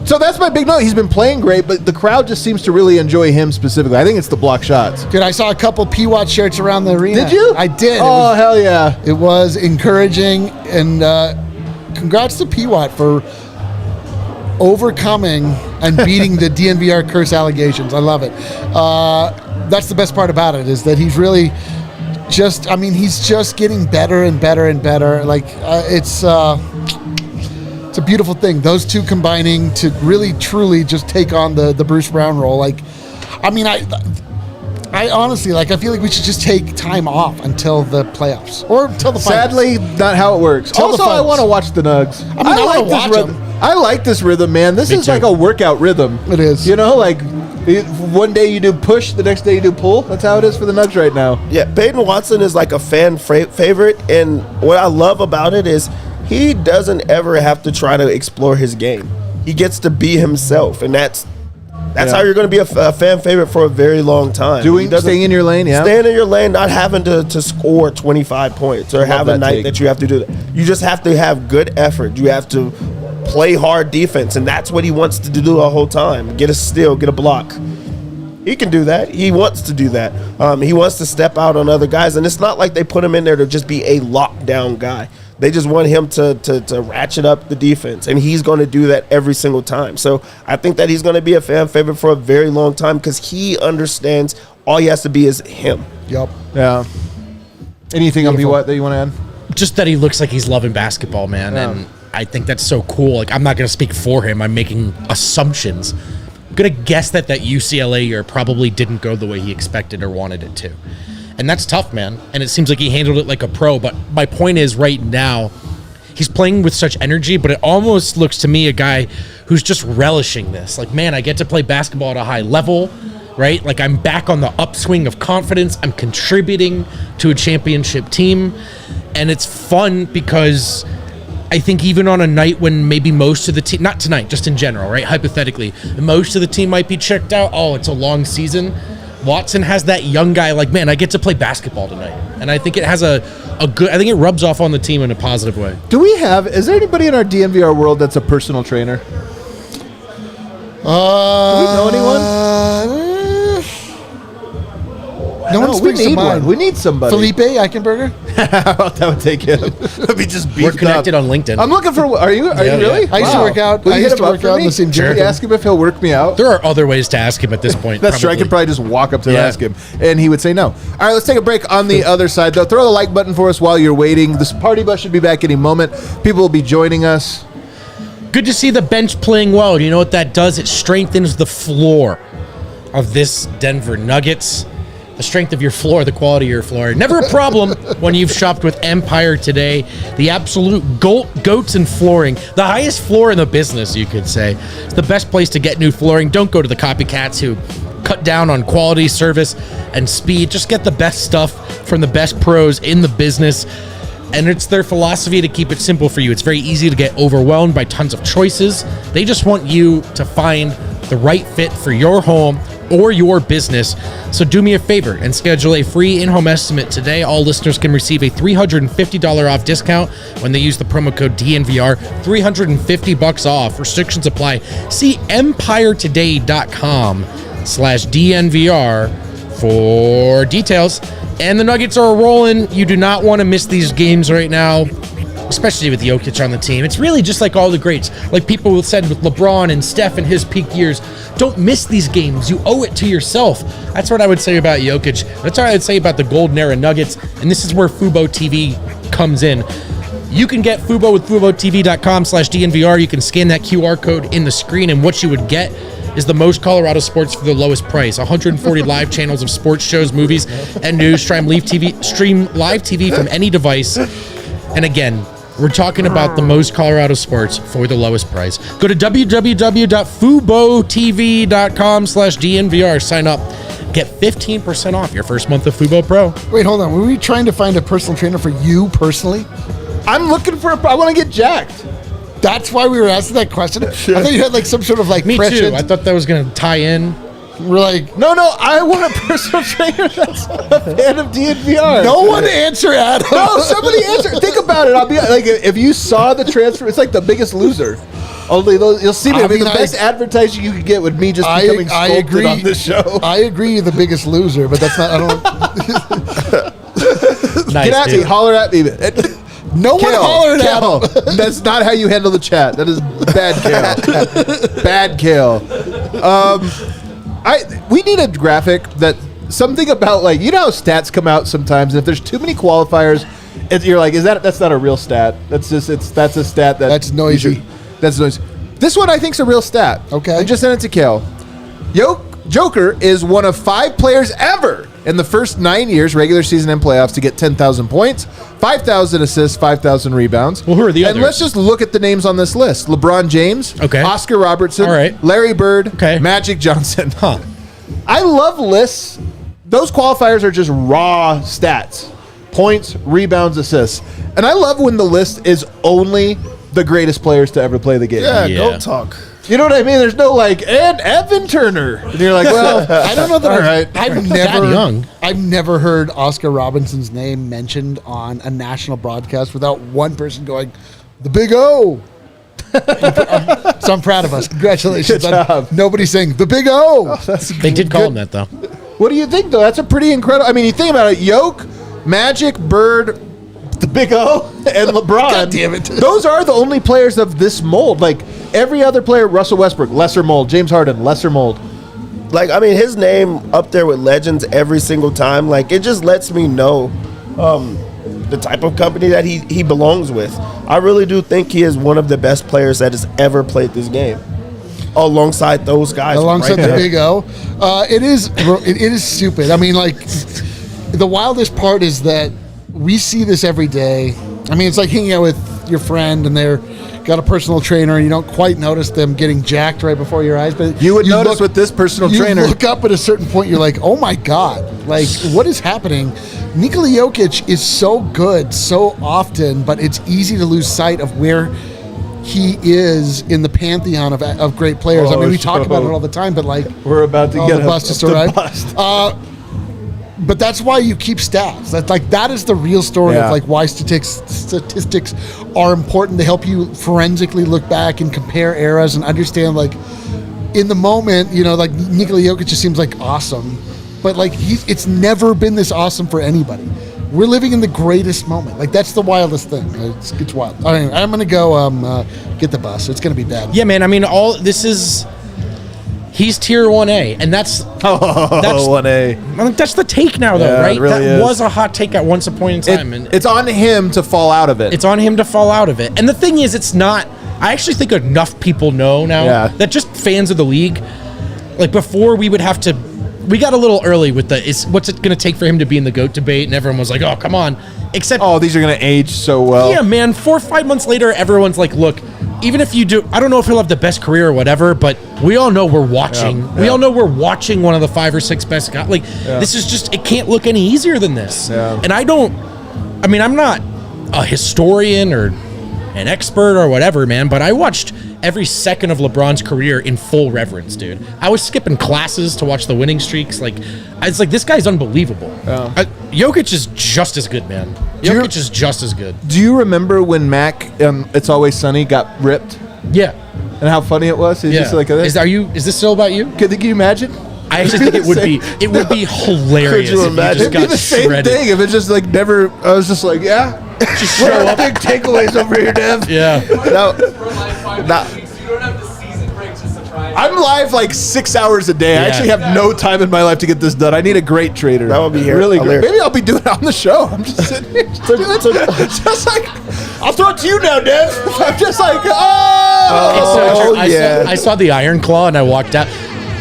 So that's my big note. He's been playing great, but the crowd just seems to really enjoy him specifically. I think it's the block shots. Dude, I saw a couple P-Watt shirts around the arena. Did you? I did. Oh, hell yeah. It was encouraging, and congrats to P-Watt for overcoming and beating the DNVR curse allegations. I love it. That's the best part about it, is that he's really he's just getting better and better and better. Like, it's a beautiful thing. Those two combining to really, truly just take on the Bruce Brown role. Like, I honestly, I feel like we should just take time off until the playoffs or until the finals. Sadly, not how it works. Till the Also, I finals. want to watch the Nugs. I mean, I wanna watch this rhythm. them. I like this rhythm, man. This is too. like a workout rhythm. It is. You know, one day you do push, the next day you do pull. That's how it is for the Nugs right now. Yeah, Peyton Watson is like a fan favorite, and what I love about it is he doesn't ever have to try to explore his game. He gets to be himself, and that's how you're going to be a fan favorite for a very long time. Staying in your lane, yeah. Staying in your lane, not having to score 25 points or have a night that you have to do that. You just have to have good effort. You have to play hard defense, and that's what he wants to do the whole time. Get a steal, get a block. He can do that. He wants to do that. He wants to step out on other guys, and it's not like they put him in there to just be a lockdown guy. They just want him to ratchet up the defense, and he's going to do that every single time. So I think that he's going to be a fan favorite for a very long time because he understands all he has to be is him. Yep. Yeah. Anything on what that you want to add? Just that he looks like he's loving basketball, man. Yeah. And I think that's so cool. Like, I'm not going to speak for him. I'm making assumptions. I'm going to guess that UCLA year probably didn't go the way he expected or wanted it to. And that's tough, man. And it seems like he handled it like a pro. But my point is, right now, he's playing with such energy, but it almost looks to me a guy who's just relishing this. Like, man, I get to play basketball at a high level, right? Like, I'm back on the upswing of confidence. I'm contributing to a championship team. And it's fun because I think even on a night when maybe most of the team, not tonight, just in general, right? Hypothetically, most of the team might be checked out. Oh, it's a long season. Watson has that young guy like, man, I get to play basketball tonight. And I think it has a good, I think it rubs off on the team in a positive way. Is there anybody in our DNVR world that's a personal trainer? Do we know anyone? No one springs to mind. We need somebody. Felipe Eichenberger? That would take him. Let me just beat We're connected on LinkedIn. I'm looking for. Are you really? I used to work out. Will I you used hit to him work up for out in me? the same gym. Should we ask him if he'll work me out? There are other ways to ask him at this point. That's true. I could probably just walk up to him and ask him, and he would say no. All right, let's take a break on the other side, though. Throw the like button for us while you're waiting. This party bus should be back any moment. People will be joining us. Good to see the bench playing well. You know what that does? It strengthens the floor of this Denver Nuggets. The strength of your floor, the quality of your floor. Never a problem when you've shopped with Empire today. The absolute goats in flooring. The highest floor in the business, you could say. It's the best place to get new flooring. Don't go to the copycats who cut down on quality, service, and speed. Just get the best stuff from the best pros in the business. And it's their philosophy to keep it simple for you. It's very easy to get overwhelmed by tons of choices. They just want you to find the right fit for your home or your business. So do me a favor and schedule a free in-home estimate today. All listeners can receive a $350 off discount when they use the promo code DNVR. $350 off. Restrictions apply. See empiretoday.com/DNVR for details. And the Nuggets are rolling. You do not want to miss these games right now, especially with Jokic on the team. It's really just like all the greats. Like people said with LeBron and Steph in his peak years, don't miss these games. You owe it to yourself. That's what I would say about Jokic. That's what I would say about the Golden Era Nuggets. And this is where Fubo TV comes in. You can get Fubo with FuboTV.com/DNVR. You can scan that QR code in the screen, and what you would get is the most Colorado sports for the lowest price. 140 live channels of sports shows, movies, and news. Stream live TV from any device. And again, we're talking about the most Colorado sports for the lowest price. Go to www.FuboTV.com/DNVR. Sign up. Get 15% off your first month of Fubo Pro. Wait, hold on. Were we trying to find a personal trainer for you personally? I'm looking for I want to get jacked. That's why we were asking that question? I thought you had like some sort of like Me prescient. too. I thought that was going to tie in. We're like, No, I want a personal trainer that's a fan of DNVR. no one answer, Adam. No, somebody answer. Think about it. I'll be like, if you saw the transfer, it's like The Biggest Loser. Only you'll see me. I I mean, mean, the best advertising you could get would me just becoming I sculpted agree on this show. I agree, the Biggest Loser, but that's not. I don't. Nice, Get at me, dude. holler at me. No one hollered at him. That's not how you handle the chat. That is bad, Kale. Bad, Kale. We need a graphic that something about like how stats come out sometimes. And if there's too many qualifiers, you're like, that's not a real stat. That's a stat That's noisy. That's noisy. This one I think is a real stat. Okay. I just sent it to Kale. Joker is one of 5 players ever in the first 9 years, regular season and playoffs, to get 10,000 points, 5,000 assists, 5,000 rebounds. Well, who are the others? And let's just look at the names on this list. LeBron James, Oscar Robertson, Larry Bird, Magic Johnson. I love lists. Those qualifiers are just raw stats. Points, rebounds, assists. And I love when the list is only the greatest players to ever play the game. Yeah, go talk. You know what I mean? There's no and Evan Turner. And you're like, well, I don't know that I've never heard Oscar Robinson's name mentioned on a national broadcast without one person going, the Big O. So I'm proud of us. Congratulations. Good job. Nobody's saying the Big O. They did call him that, though. What do you think, though? That's a pretty incredible. I mean, you think about it. Jokic, Magic, Bird, the Big O, and LeBron. God damn it. Those are the only players of this mold. Like, every other player, Russell Westbrook, lesser mold. James Harden, lesser mold. Like, I mean, his name up there with legends every single time. Like, it just lets me know the type of company that he belongs with. I really do think he is one of the best players that has ever played this game. Alongside those guys. Alongside the Big O. It is stupid. I mean, like, the wildest part is that we see this every day. I mean, it's like hanging out with your friend and they're got a personal trainer and you don't quite notice them getting jacked right before your eyes. But you would notice with this personal trainer. You look up at a certain point, you're like, oh my God, like, what is happening? Nikola Jokic is so good so often, but it's easy to lose sight of where he is in the pantheon of great players. I mean, we talk about it all the time, but like, we're about to get the bust just arrived. But that's why you keep stats. That is the real story of like why statistics are important. They help you forensically look back and compare eras and understand, like, in the moment, you know, like Nikola Jokic just seems like awesome, but like it's never been this awesome for anybody. We're living in the greatest moment. Like, that's the wildest thing. It's wild. All right, I'm gonna go get the bus. It's gonna be bad. Yeah, man. I mean, he's tier 1A, and that's 1A. I mean, that's the take now, though, right? It really that is. was a hot take at once a point in time, and it's on him to fall out of it. It's on him to fall out of it. And the thing is, it's not. I actually think enough people know now that just fans of the league, like, before we would have to. We got a little early with what's it going to take for him to be in the GOAT debate, and everyone was like, oh, come on. Except, these are going to age so well. Yeah, man. 4 or 5 months later, everyone's like, look, even if you do, I don't know if he'll have the best career or whatever, but we all know we're watching. Yeah. We all know we're watching one of the 5 or 6 best guys. Like, this is just, it can't look any easier than this. Yeah. And I'm not a historian or an expert or whatever, man, but I watched every second of LeBron's career in full reverence, dude. I was skipping classes to watch the winning streaks. Like, it's like, this guy's unbelievable. Jokic is just as good, man. Jokic is just as good. Do you remember when Mac, It's Always Sunny, got ripped? Yeah. And how funny it was? He's just like, is this still about you? Can you imagine? I actually think it would be hilarious. Could you imagine? It'd be the same thing if it just like never. I was just like, just show up. Big takeaways over here, Dev. Yeah. I'm live like 6 hours a day. I actually have no time in my life to get this done. I need a great trader. That would be really great. Maybe I'll be doing it on the show. I'm just sitting here, just like, I'll throw it to you now, Dev. I'm just like, I saw the Iron Claw and I walked out.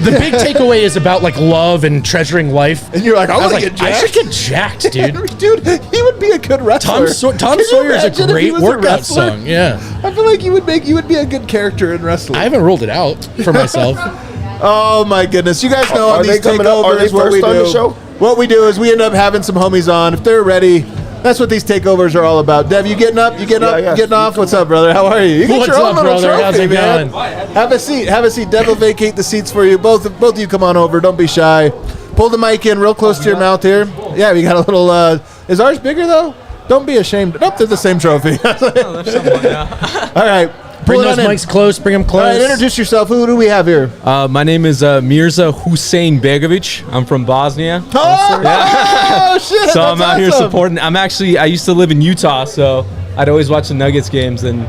The big takeaway is about like love and treasuring life. And you're like, I should get jacked, dude. Dude, he would be a good wrestler. Tom Sawyer is a great workout song. Yeah. I feel like you would be a good character in wrestling. I haven't ruled it out for myself. Oh my goodness. You guys know on these takeovers what we do. What we do is we end up having some homies on. If they're ready, that's what these takeovers are all about. Dev, you getting up? You getting up? Yeah. Getting off? What's up, brother? How are you? You get your own little trophy, How's it man. going? Have a seat. Dev will vacate the seats for you. Both of you come on over. Don't be shy. Pull the mic in real close to your mouth here. Yeah, we got a little. Is ours bigger though? Don't be ashamed. Nope, they're the same trophy. All right. Bring those mics close. Bring them close. All right, introduce yourself. Who do we have here? My name is Mirza Hussein Begovic. I'm from Bosnia. Oh, shit. So I'm out here supporting. I used to live in Utah, so I'd always watch the Nuggets games. And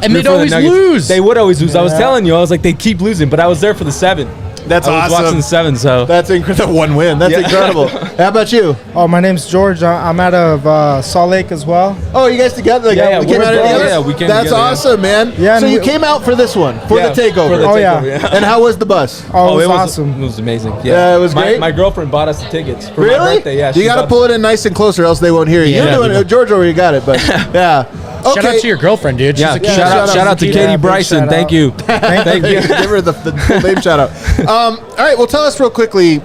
they'd always lose. They would always lose. I was telling you, I was like, they keep losing, but I was there for the 7. That's I was awesome. watching 7, so. That's incredible. One win. That's incredible. How about you? Oh, my name's George. I'm out of Salt Lake as well. Oh, you guys together? Like, Yeah, we came we're out brothers. together? Yeah, we came That's together, yeah. awesome, man. Yeah, So and you we- came out for this one, for the takeover. For the Oh, takeover, yeah. And how was the bus? Oh, it was awesome. It was amazing. Yeah, it was my, great? My girlfriend bought us the tickets for my Really? birthday. Yeah, You she got to bought- pull it in nice and close or else they won't hear you. Yeah. You're doing it. George already got it, but yeah. Okay. Shout out to your girlfriend, dude. She's Yeah, a shout out to Yeah, Katie big Bryson. shout Thank out. you. Thank you. Give her the full name shout out. All right, well, tell us real quickly,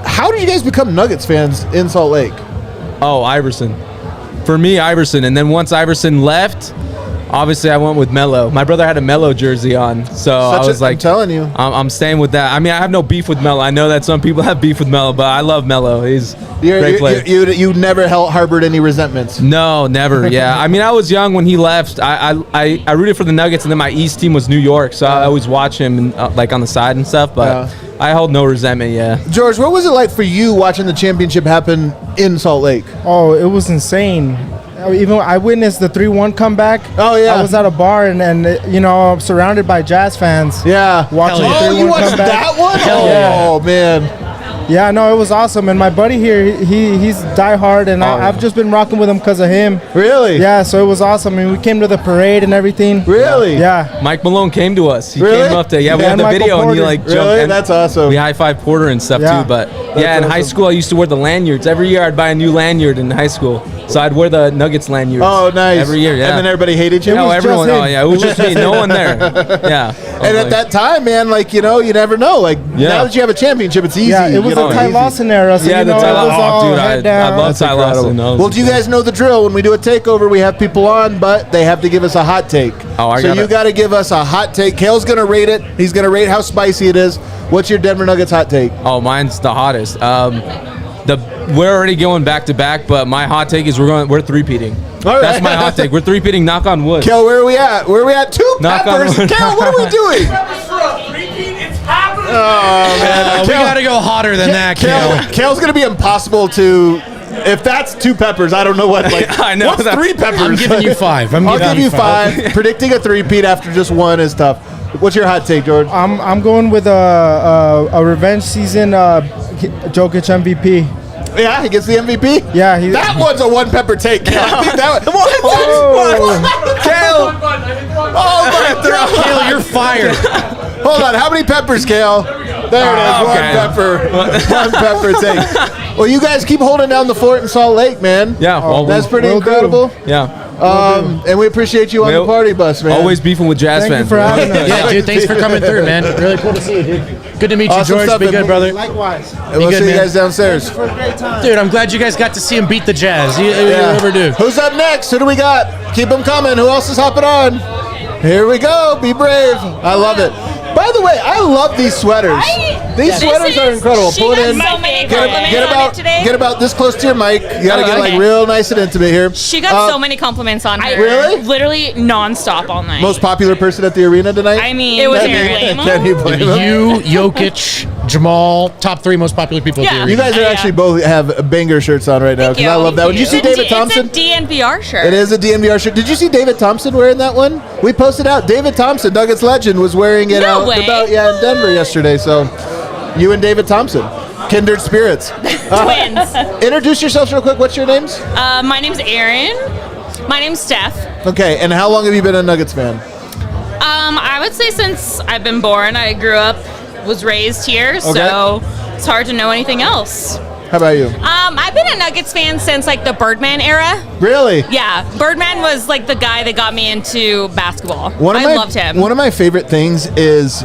how did you guys become Nuggets fans in Salt Lake? Oh, Iverson. For me, Iverson. And then once Iverson left, obviously I went with Melo. My brother had a Melo jersey on, so I was like, I'm telling you. I'm staying with that. I mean, I have no beef with Melo. I know that some people have beef with Melo, but I love Melo. He's a great player. You never harbored any resentments. No, never. Yeah, I mean, I was young when he left. I rooted for the Nuggets, and then my East team was New York, so I always watch him like on the side and stuff. But I hold no resentment. Yeah. George, what was it like for you watching the championship happen in Salt Lake? Oh, it was insane. Even I witnessed the 3-1 comeback. Oh, yeah. I was at a bar and you know, surrounded by Jazz fans. Yeah. Watching Hell yeah. the 3-1 Oh, you watched comeback. that one? Hell Oh, yeah. man. Yeah, no, it was awesome. And my buddy here, he's diehard, and I've just been rocking with him because of him. Really? Yeah, so it was awesome. I mean, we came to the parade and everything. Really? Yeah. Mike Malone came to us. He Really? came up there. Yeah, we Yeah, had the and Michael video, and he Porter. like jumped. Really? And That's awesome. we high-fived Porter and stuff Yeah. too. But yeah, in high awesome. school, I used to wear the lanyards. Every year, I'd buy a new lanyard in high school. So I'd wear the Nuggets lanyards. Oh, nice. Every year, yeah. And then everybody hated you? No, was everyone. just him. Oh, yeah, it was just me. No one there. Yeah. And at that time, man, like, you know, you never know. Like, Yeah. now that you have a championship, it's easy. Yeah, it was you know, the Ty easy. Lawson era, so Yeah, you the know, Ty it was Lawson. all Dude, head I down. love Ty Lawson. Well, do you guys know the drill? When we do a takeover, we have people on, but they have to give us a hot take. Oh, I so got you it. got to give us a hot take. Kale's going to rate it. He's going to rate how spicy it is. What's your Denver Nuggets hot take? Oh, mine's the hottest. We're already going back to back, but my hot take is we're three-peating. All right. That's my hot take. We're three-peating. Knock on wood. Kale, where are we at? Where are we at? Two Knock on peppers. wood. Kale, what are we doing? Oh, man. We got to go hotter than that, Kale. Kale's going to be impossible to... If that's two peppers, I don't know what. Like, I know, what's that's- three peppers? I'm giving you 5. I'll give you 5. Predicting a three-peat after just one is tough. What's your hot take, George? I'm going with a revenge season Jokic MVP. Yeah, he gets the MVP? Yeah, That one's a one pepper take. Kale. I think that one. Kale. Oh, my God. Kale, you're fired. Hold on. How many peppers, Kale? There it is. Okay. One pepper take. Well, you guys keep holding down the fort in Salt Lake, man. Yeah, well, That's pretty will do. incredible. Yeah. And we appreciate you on the We'll- party bus, man. Always beefing with Jazz Thank you fans. for having us. Yeah, dude, thanks for coming through, man. Really cool to see you, dude. Good to meet you, Awesome George. stuff, Be man. good, brother. Likewise. And we'll good, see you man. guys downstairs. For a great time. Dude, I'm glad you guys got to see him beat the Jazz. You never do. Who's up next? Who do we got? Keep them coming. Who else is hopping on? Here we go. Be brave. I love it. By the way, I love these sweaters. These sweaters are incredible. Pull it in. So many Get compliments on it today. about this close to your mic. You gotta get like okay. real nice and intimate here. She got so many compliments on her. Really? Literally nonstop all night. Most popular person at the arena tonight. I mean, it was Can you- lame. Can you blame him? You, Jokic, Jamal, top 3 most popular people at the Yeah. arena. You guys are Yeah. actually both have banger shirts on right now because I love that one. Did you see David Thompson? It's a DNVR shirt. It is a DNVR shirt. Did you see David Thompson wearing that one? We posted out. David Thompson, Nuggets legend, was wearing it No out way. in Denver yesterday. So, you and David Thompson, kindred spirits. Twins. Introduce yourselves real quick. What's your names? My name's Erin. My name's Steph. Okay, and how long have you been a Nuggets fan? I would say since I've been born, I grew up, was raised here, so it's hard to know anything else. How about you? I've been a Nuggets fan since like the Birdman era. Really? Yeah, Birdman was like the guy that got me into basketball. I loved him. One of my favorite things is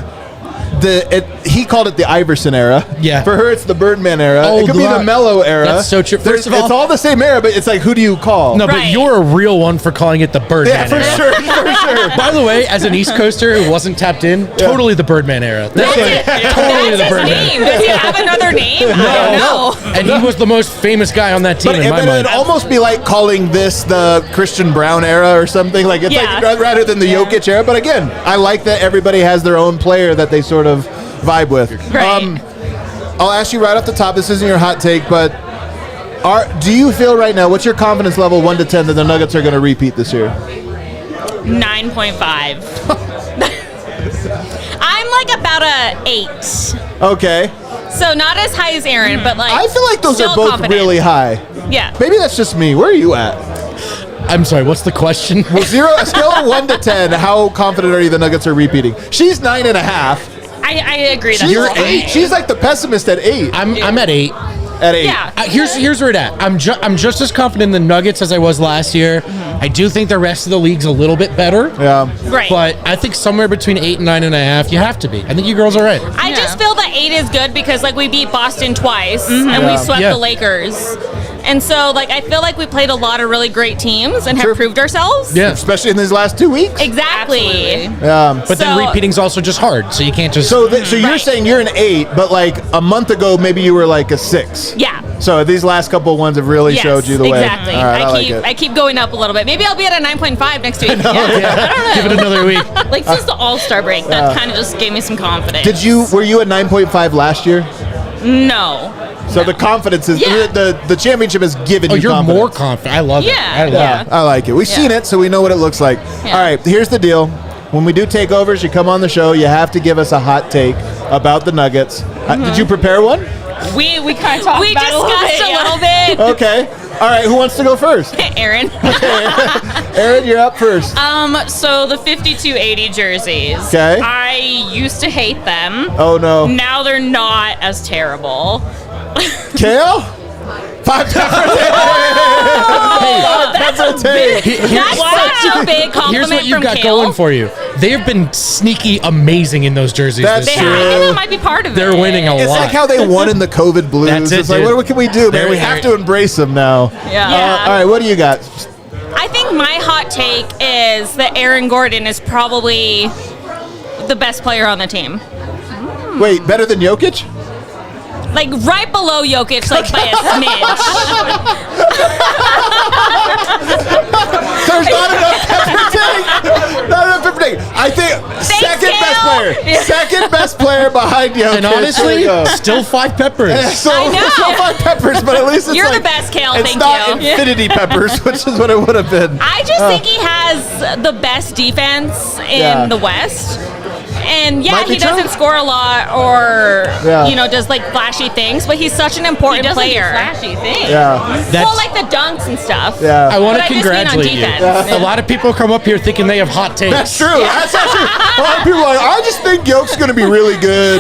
he called it the Iverson era. Yeah. For her, it's the Birdman era. Oh, it could be the Melo era. That's so true. First of all- it's all the same era, but it's like, who do you call? No, but Right. you're a real one for calling it the Birdman Yeah, for era. sure, for sure. By the way, as an East Coaster who wasn't tapped in, totally the Birdman era. That's That's totally the his Birdman. name. Does he have another name? I don't know. And he was the most famous guy on that team But in my it'd mind. almost be like calling this the Christian Brown era or something. Like it's Yeah. like rather than the Jokic era. But again, I like that everybody has their own player that they sort of vibe with. Right. I'll ask you right off the top. This isn't your hot take, but do you feel right now? What's your confidence level, 1 to 10, that the Nuggets are going to repeat this year? 9.5. I'm like about a 8. Okay. So not as high as Aaron, but like I feel like those still are both confident. really high. Yeah. Maybe that's just me. Where are you at? I'm sorry, what's the question? Well, a scale of 1 to 10, how confident are you the Nuggets are repeating? She's 9.5. I agree. That's You're high. 8. She's like the pessimist at 8. I'm at 8. At 8. Yeah. Here's where it at. I'm just as confident in the Nuggets as I was last year. I do think the rest of the league's a little bit better. Yeah. Right. But I think somewhere between 8 and 9.5, you have to be. I think you girls are right. I just feel that 8 is good because like we beat Boston twice and we swept the Lakers. And so like I feel like we played a lot of really great teams and have proved ourselves. Yeah. Especially in these last 2 weeks. Exactly. But then repeating's also just hard, so you can't just. So you're saying you're an 8, but like a month ago maybe you were like a 6. Yeah. So these last couple of ones have really showed you the way. Exactly. All right, I keep going up a little bit. Maybe I'll be at a 9.5 next week. I don't know. Give it another week. Like since the All-Star break, that kind of just gave me some confidence. Were you at 9.5 last year? No. So the confidence is the championship has given you you're confidence. more confident. I love it. Yeah. I love it. I like it. We've seen it, so we know what it looks like. Yeah. All right, here's the deal. When we do takeovers, you come on the show, you have to give us a hot take about the Nuggets. Did you prepare one? We kind of talked about a little bit. Okay. All right, who wants to go first? Aaron. Aaron, you're up first. So the 5280 jerseys. Okay. I used to hate them. Oh, no. Now they're not as terrible. Kale? 5 pepper That's such a big compliment Here's what you've from got Kale. going for you. They have been sneaky amazing in those jerseys That's this They year. have. I think that might be part of it. They're winning a lot. It's like how they won in the COVID blues. That's it, It's like, dude. what can we do, man? They're- We have to embrace them now. Yeah. All right, what do you got? I think my hot take is that Aaron Gordon is probably the best player on the team. Wait, better than Jokic? Like right below Jokic, like by a smidge. There's not enough pepper take. Not enough pepper take. I think second best player. Yeah. Second best player behind Jokic. And There honestly, you go. still 5 peppers. So, I know. still 5 peppers, but at least it's You're like, the best, Kale. It's Thank not you. infinity peppers, which is what it would have been. I just think he has the best defense in the West. And Might be he doesn't true. score a lot or does like flashy things, but he's such an important player. Flashy things. Yeah. Well, like the dunks and stuff. Yeah. I want But to I just mean on congratulate you. defense. A lot of people come up here thinking they have hot takes. That's true. That's actually a lot of people are like, I just think Yoke's going to be really good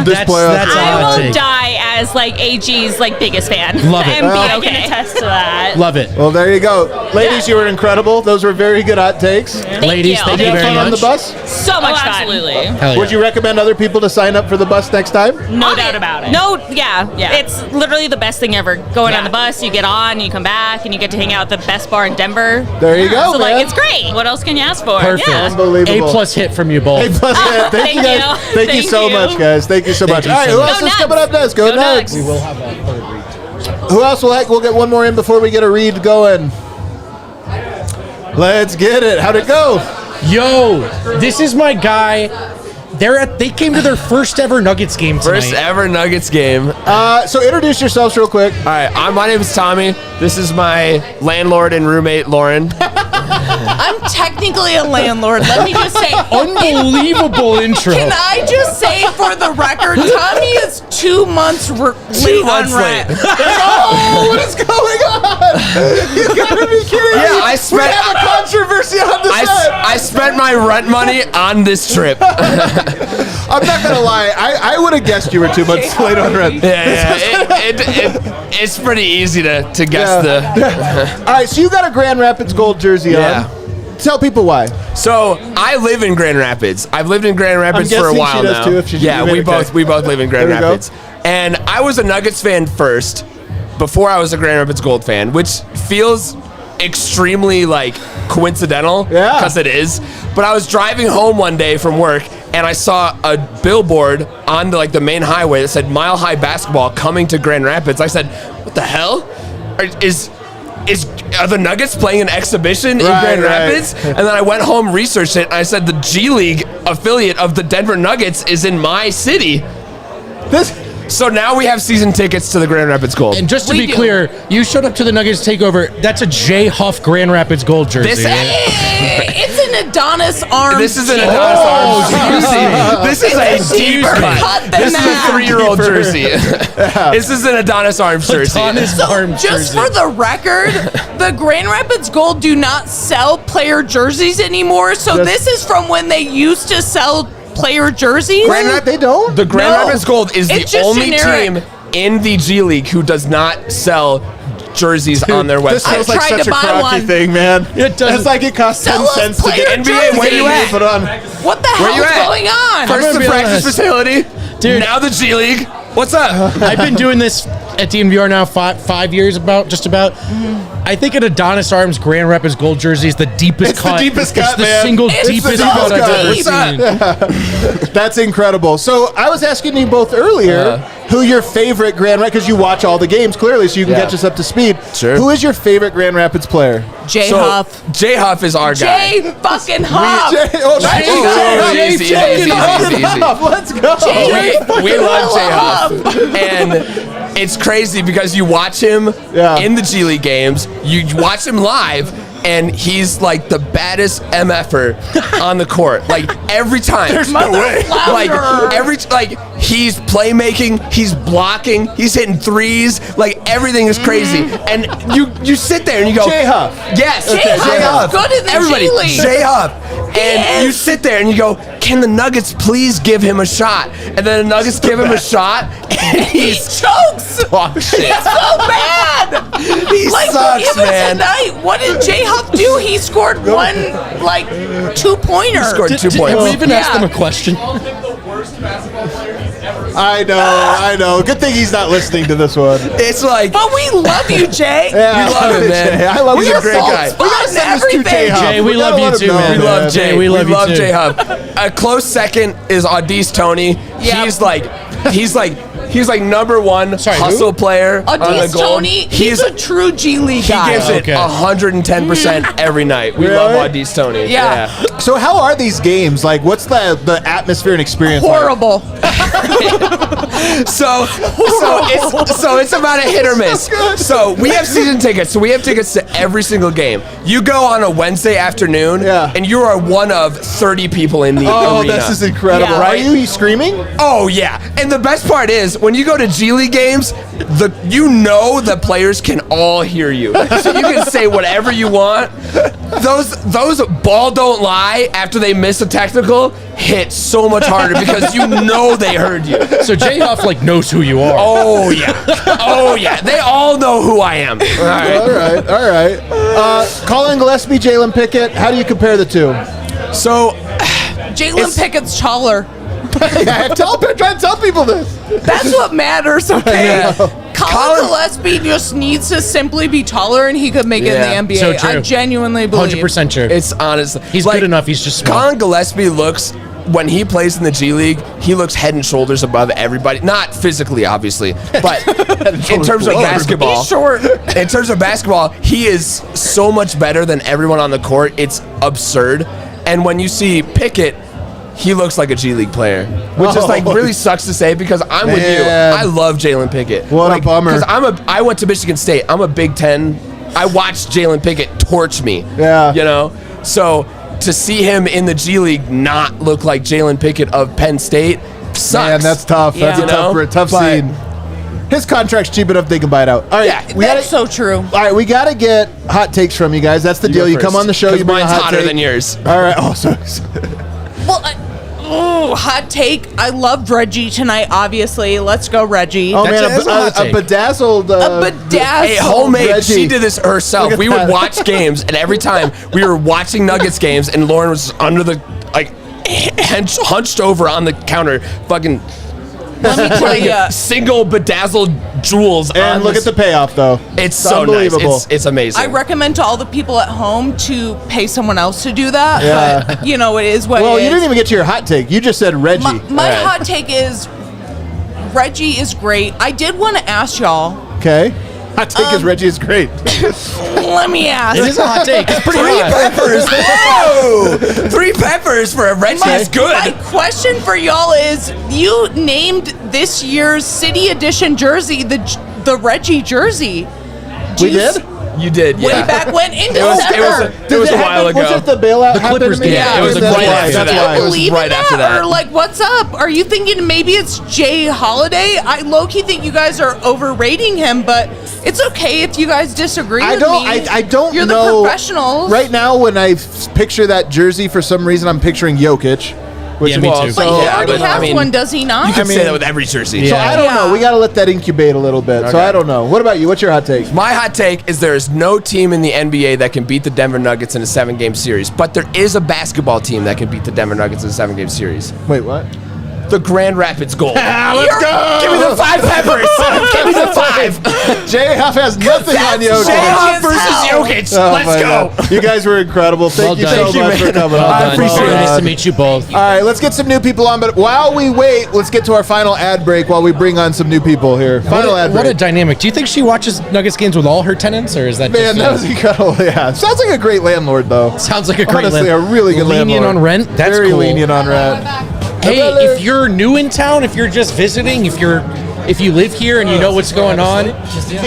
this playoff. that's a I hot will take. die as like AG's like biggest fan. Love it. And be I okay. can attest to that. Love it. Well, there you go. Ladies, you were incredible. Those were very good hot takes. Ladies, thank Did you you have very fun on much. the bus? So much fun. Absolutely. Hell yeah. Would you recommend other people to sign up for the bus next time? No doubt about it. No, yeah. Yeah. It's literally the best thing ever. Going Yeah. on the bus, you get on, you come back, and you get to hang out at the best bar in Denver. There you go, So man. like, it's great. What else can you ask for? Perfect. Yeah. Unbelievable. A+ hit from you both. A+ hit. Thank you guys. Thank you. Thank you Thank so you. much, guys. Thank you so much. you All right, so who much. else Go is Nugs. coming up next? Go Nugs. We will have a third read. Who else we'll get one more in before we get a read going? Let's get it. How'd it go? Yo, this is my guy. They came to their first ever Nuggets game tonight. First ever Nuggets game. So introduce yourselves real quick. All right, my name is Tommy. This is my landlord and roommate, Lauren. I'm technically a landlord. Let me just say. Unbelievable intro. Can I just say for the record, Tommy is 2 months late on rent. Oh, what is going on? You gotta be kidding me. Yeah, We have a controversy on the set. I spent my rent money on this trip. I'm not gonna lie. I would have guessed you were 2 months late on rent. Yeah. It's pretty easy to guess All right, so you got a Grand Rapids gold jersey Yeah. on. Tell people why. So I live in Grand Rapids. I've lived in Grand Rapids for a guessing while she does now. too, if she- Yeah, you made we it both live in Grand There we go. Rapids. And I was a Nuggets fan first, before I was a Grand Rapids Gold fan, which feels extremely like coincidental. Yeah. Because it is. But I was driving home one day from work and I saw a billboard on the main highway that said Mile High Basketball coming to Grand Rapids. I said, what the hell? Are the Nuggets playing an exhibition in Grand Rapids? And then I went home, researched it, and I said the G League affiliate of the Denver Nuggets is in my city. So now we have season tickets to the Grand Rapids Gold. And just to be clear, you showed up to the Nuggets takeover. That's a J Huff Grand Rapids gold jersey. It's an Adonis arm. This is an Adonis arm jersey. This is a deep cut. This is a 3-year-old jersey. This is an Adonis Arms jersey. Just for the record, the Grand Rapids Gold do not sell player jerseys anymore. So this is from when they used to sell player jerseys. They don't? The Grand Rapids Gold is the only team in the G League who does not sell jerseys on their website. This sounds like such a crocky thing, man. It does. It's like it costs 10 cents to get NBA. Where you at? Put on. What the hell is going on? First the practice facility, dude. Now the G League. What's up? I've been doing this at DNVR now 5 years, just about. I think an Adonis Arms Grand Rapids Gold jersey is the deepest It's cut. the deepest cut, it's the man. single It's deepest the cut deepest I've ever cut. seen. That's incredible. So I was asking you both earlier who your favorite Grand Rapids, because you watch all the games clearly, so you can catch us up to speed. Sure. Who is your favorite Grand Rapids player? Jay Huff. Jay Huff is our guy. Jay fucking Huff. Easy. Let's go. We love Jay Huff. And it's crazy because you watch him in the G League games, you watch him live, and he's like the baddest MFer on the court. Like every time. There's no way. Like he's playmaking, he's blocking, he's hitting threes, like everything is crazy. And you sit there and you go, Jay Huff. Yes, Jay Huff. Good in the Everybody, G League. Jay Huff. And you sit there and you go, can the Nuggets please give him a shot? And then the Nuggets give him a shot, and He chokes. dog shit. It's so bad. He sucks, even man. Tonight, what did Jay Huff do? He scored one, 2-pointer. He scored 2 Have points. we even asked him a question? I know. Good thing he's not listening to this one. It's like, But we love you, Jay. we love him, man. Jay. I love He's you. a great guy. We gotta send this to Jay Huff. Jay, we gotta love you let him too, know, man. We love Jay. We love you love too. Jay Huff. A close second is Audis Tony. He's like number one hustle player on the Audis goal. Tony, he's a true G League He guy. gives it 110% every night. We love Audis Tony. Yeah. So how are these games? Like, what's the atmosphere and experience like? Horrible. So it's about a hit or miss. So we have season tickets. So we have tickets to every single game. You go on a Wednesday afternoon, and you are one of 30 people in the arena. Oh, this is incredible. Yeah. Right? Are you screaming? Oh yeah. And the best part is when you go to G League games, the players can all hear you. So you can say whatever you want. Those ball don't lie after they miss a technical hit so much harder because they heard you. So Jay Huff knows who you are. Oh yeah. They all know who I am. All right. Colin Gillespie, Jalen Pickett. How do you compare the two? So Jalen Pickett's taller. Try to tell people this. That's what matters, okay? Yeah. Colin Gillespie just needs to simply be taller and he could make it in the NBA. So true. I genuinely believe. 100% true. It's honestly He's good enough. He's just small. Colin Gillespie looks, when he plays in the G League, he looks head and shoulders above everybody. Not physically, obviously, but in terms of basketball. He's short. In terms of basketball, he is so much better than everyone on the court. It's absurd. And when you see Pickett, he looks like a G League player, which is really sucks to say because I'm with you. I love Jalen Pickett. What a bummer. Because I went to Michigan State. I'm a Big Ten. I watched Jalen Pickett torch me. Yeah. So to see him in the G League not look like Jalen Pickett of Penn State sucks. Man, that's tough. That's a tough scene. His contract's cheap enough they can buy it out. All right, that's so true. All right, we got to get hot takes from you guys. That's the deal. You come on the show, you bring a mine's hot hotter take. than yours. All right. Oh, sorry. Well, hot take. I loved Reggie tonight, obviously. Let's go, Reggie. Oh, man, a bedazzled. Hey, homemade. Reggie. She did this herself. We would watch games, and every time we were watching Nuggets games, and Lauren was under the, hunched over on the counter, fucking. Let me tell you. Single bedazzled jewels. And look at the payoff, though. It's so unbelievable. Nice. It's amazing. I recommend to all the people at home to pay someone else to do that. Yeah. But, it is what Well, it is. you didn't even get to your hot take. You just said Reggie. My hot take is Reggie is great. I did want to ask y'all. Okay. Hot take is Reggie is great. Let me ask. It is a hot take. It's pretty hot. peppers. Whoa! 3 peppers for a Reggie is good. My question for y'all is: you named this year's City Edition jersey the Reggie jersey. We did? You did, Way yeah. back when in It was a while ago. Was it the bailout? The Clippers game. Yeah, it was That's right why. after That's that. why. It was Believe right in that? after that. Or like, what's up? Are you thinking maybe it's Jay Holiday? I low-key think you guys are overrating him, but it's okay if you guys disagree with me. I don't You're know. the professionals. Right now, when I picture that jersey, for some reason, I'm picturing Jokic. Which Yeah, me too. But he already has one, does he not? You can say that with every jersey. So I don't know. We got to let that incubate a little bit. So I don't know. What about you? What's your hot take? My hot take is there is no team in the NBA that can beat the Denver Nuggets in a 7-game series, but there is a basketball team that can beat the Denver Nuggets in a 7-game series. Wait, what? The Grand Rapids Gold. Let's go! Give me the 5 peppers. Give me the 5. J-Huff has nothing on Jokic. J-Huff versus Jokic. Oh, Let's my go. God. You guys were incredible. Thank you so much for coming on. I appreciate it. Nice to meet you both. All right, let's get some new people on. But while we wait, let's get to our final ad break while we bring on some new people here. Final ad break. What a dynamic. Do you think she watches Nuggets games with all her tenants, or is that Man, just that was incredible. Yeah. Sounds like a great landlord, though. Sounds like a great Honestly, landlord. a really good Lenient landlord. on rent? That's Very cool. lenient on rent. Hey, if you're new in town, if you're just visiting, if you live here and you know what's going on,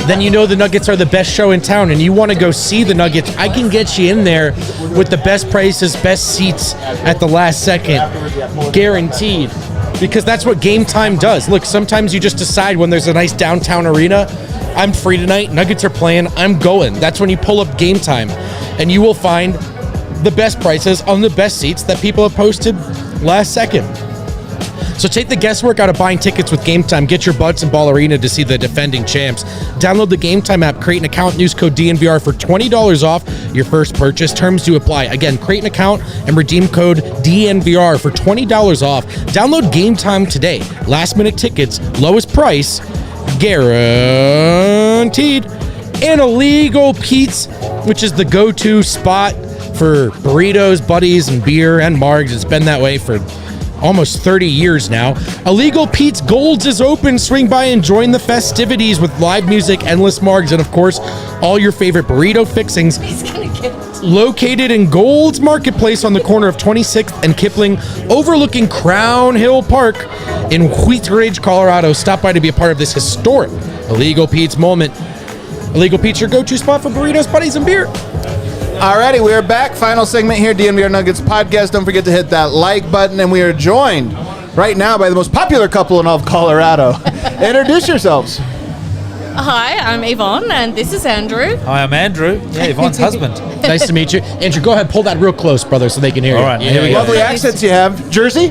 then you know the Nuggets are the best show in town and you want to go see the Nuggets, I can get you in there with the best prices, best seats at the last second. Guaranteed. Because that's what Game Time does. Look, sometimes you just decide when there's a nice downtown arena, I'm free tonight, Nuggets are playing, I'm going. That's when you pull up Game Time. And you will find the best prices on the best seats that people have posted last second. So take the guesswork out of buying tickets with Game Time. Get your butts in Ball Arena to see the defending champs. Download the Game Time app, create an account, use code DNVR for $20 off your first purchase. Terms do apply. Again, create an account and redeem code DNVR for $20 off. Download Game Time today. Last minute tickets, lowest price, guaranteed. And Illegal Pete's, which is the go-to spot for burritos, buddies, and beer and margs. It's been that way for almost 30 years now. Illegal Pete's Golds is open. Swing by and join the festivities with live music, endless margs, and of course, all your favorite burrito fixings. Located in Gold's Marketplace on the corner of 26th and Kipling, overlooking Crown Hill Park in Wheat Ridge, Colorado. Stop by to be a part of this historic Illegal Pete's moment. Illegal Pete's, your go-to spot for burritos, buddies, and beer. Alrighty, we are back. Final segment here, DNVR Nuggets Podcast. Don't forget to hit that like button. And we are joined right now by the most popular couple in all of Colorado. Introduce yourselves. Hi, I'm Yvonne, and this is Andrew. Hi, I'm Andrew. Yeah, Yvonne's husband. Nice to meet you. Andrew, go ahead, pull that real close, brother, so they can hear you. All right, here we go. Lovely accents you have. Jersey?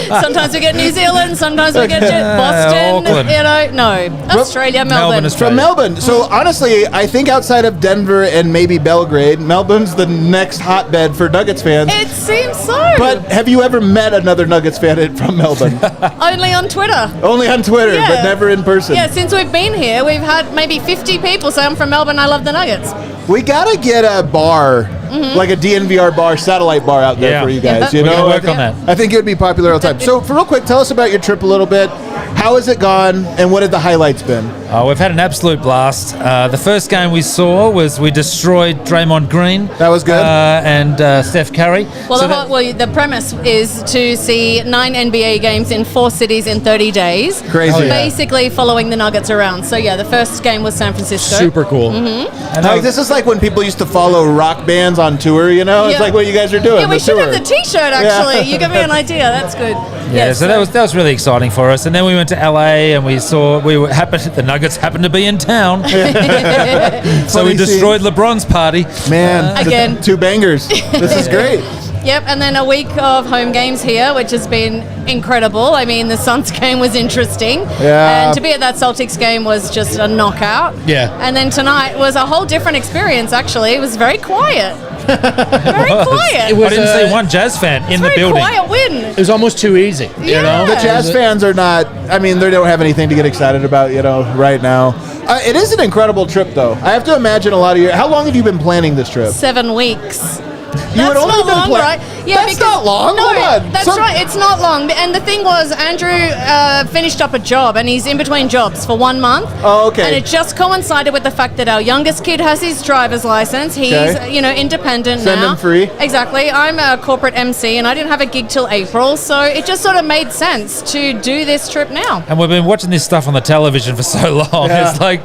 Sometimes we get New Zealand, sometimes we get Boston, Auckland. Australia, Melbourne. From Melbourne. So honestly, I think outside of Denver and maybe Belgrade, Melbourne's the next hotbed for Nuggets fans. It seems so. But have you ever met another Nuggets fan from Melbourne? Only on Twitter. Only on Twitter, Yeah. but never in person. Yeah, since we've been here, we've had maybe 50 people say I'm from Melbourne, I love the Nuggets. We gotta get a bar, like a DNVR bar, satellite bar out there for you guys. You We're know, gonna work on that. I think it would be popular all the time. So, for real quick, tell us about your trip a little bit. How has it gone, and what have the highlights been? We've had an absolute blast. The first game we saw was we destroyed Draymond Green. That was good. And Steph Curry. Well, So the premise is to see 9 NBA games in 4 cities in 30 days. Crazy. Oh, yeah. Basically following the Nuggets around. So, yeah, the first game was San Francisco. Super cool. Mm-hmm. Like, this is like when people used to follow rock bands on tour, you know? It's Yeah. like what you guys are doing. Yeah, we the should tour. have the T-shirt, actually. You give me an idea. That's good. Yeah, so that was really exciting for us. And then we went to LA and the Nuggets happened to be in town. So we destroyed LeBron's party. Man, Again. 2 bangers. This is great. Yep, and then a week of home games here, which has been incredible. I mean, the Suns game was interesting. Yeah. And to be at that Celtics game was just a knockout. Yeah. And then tonight was a whole different experience, actually. It was very quiet. Very quiet. It was, I didn't see one Jazz fan in the very building. quiet win. It was almost too easy. You know? The Jazz fans are not, I mean, they don't have anything to get excited about, you know, right now. It is an incredible trip, though. I have to imagine a lot of you. How long have you been planning this trip? 7 weeks. You had That's only not been long, right? Yeah, That's not long. No, Hold on. that's right. It's not long. And the thing was, Andrew finished up a job, and he's in between jobs for 1 month. Oh, okay. And it just coincided with the fact that our youngest kid has his driver's license. He's, Okay. independent Send now. him free. Exactly. I'm a corporate MC, and I didn't have a gig till April, so it just sort of made sense to do this trip now. And we've been watching this stuff on the television for so long. Yeah. It's like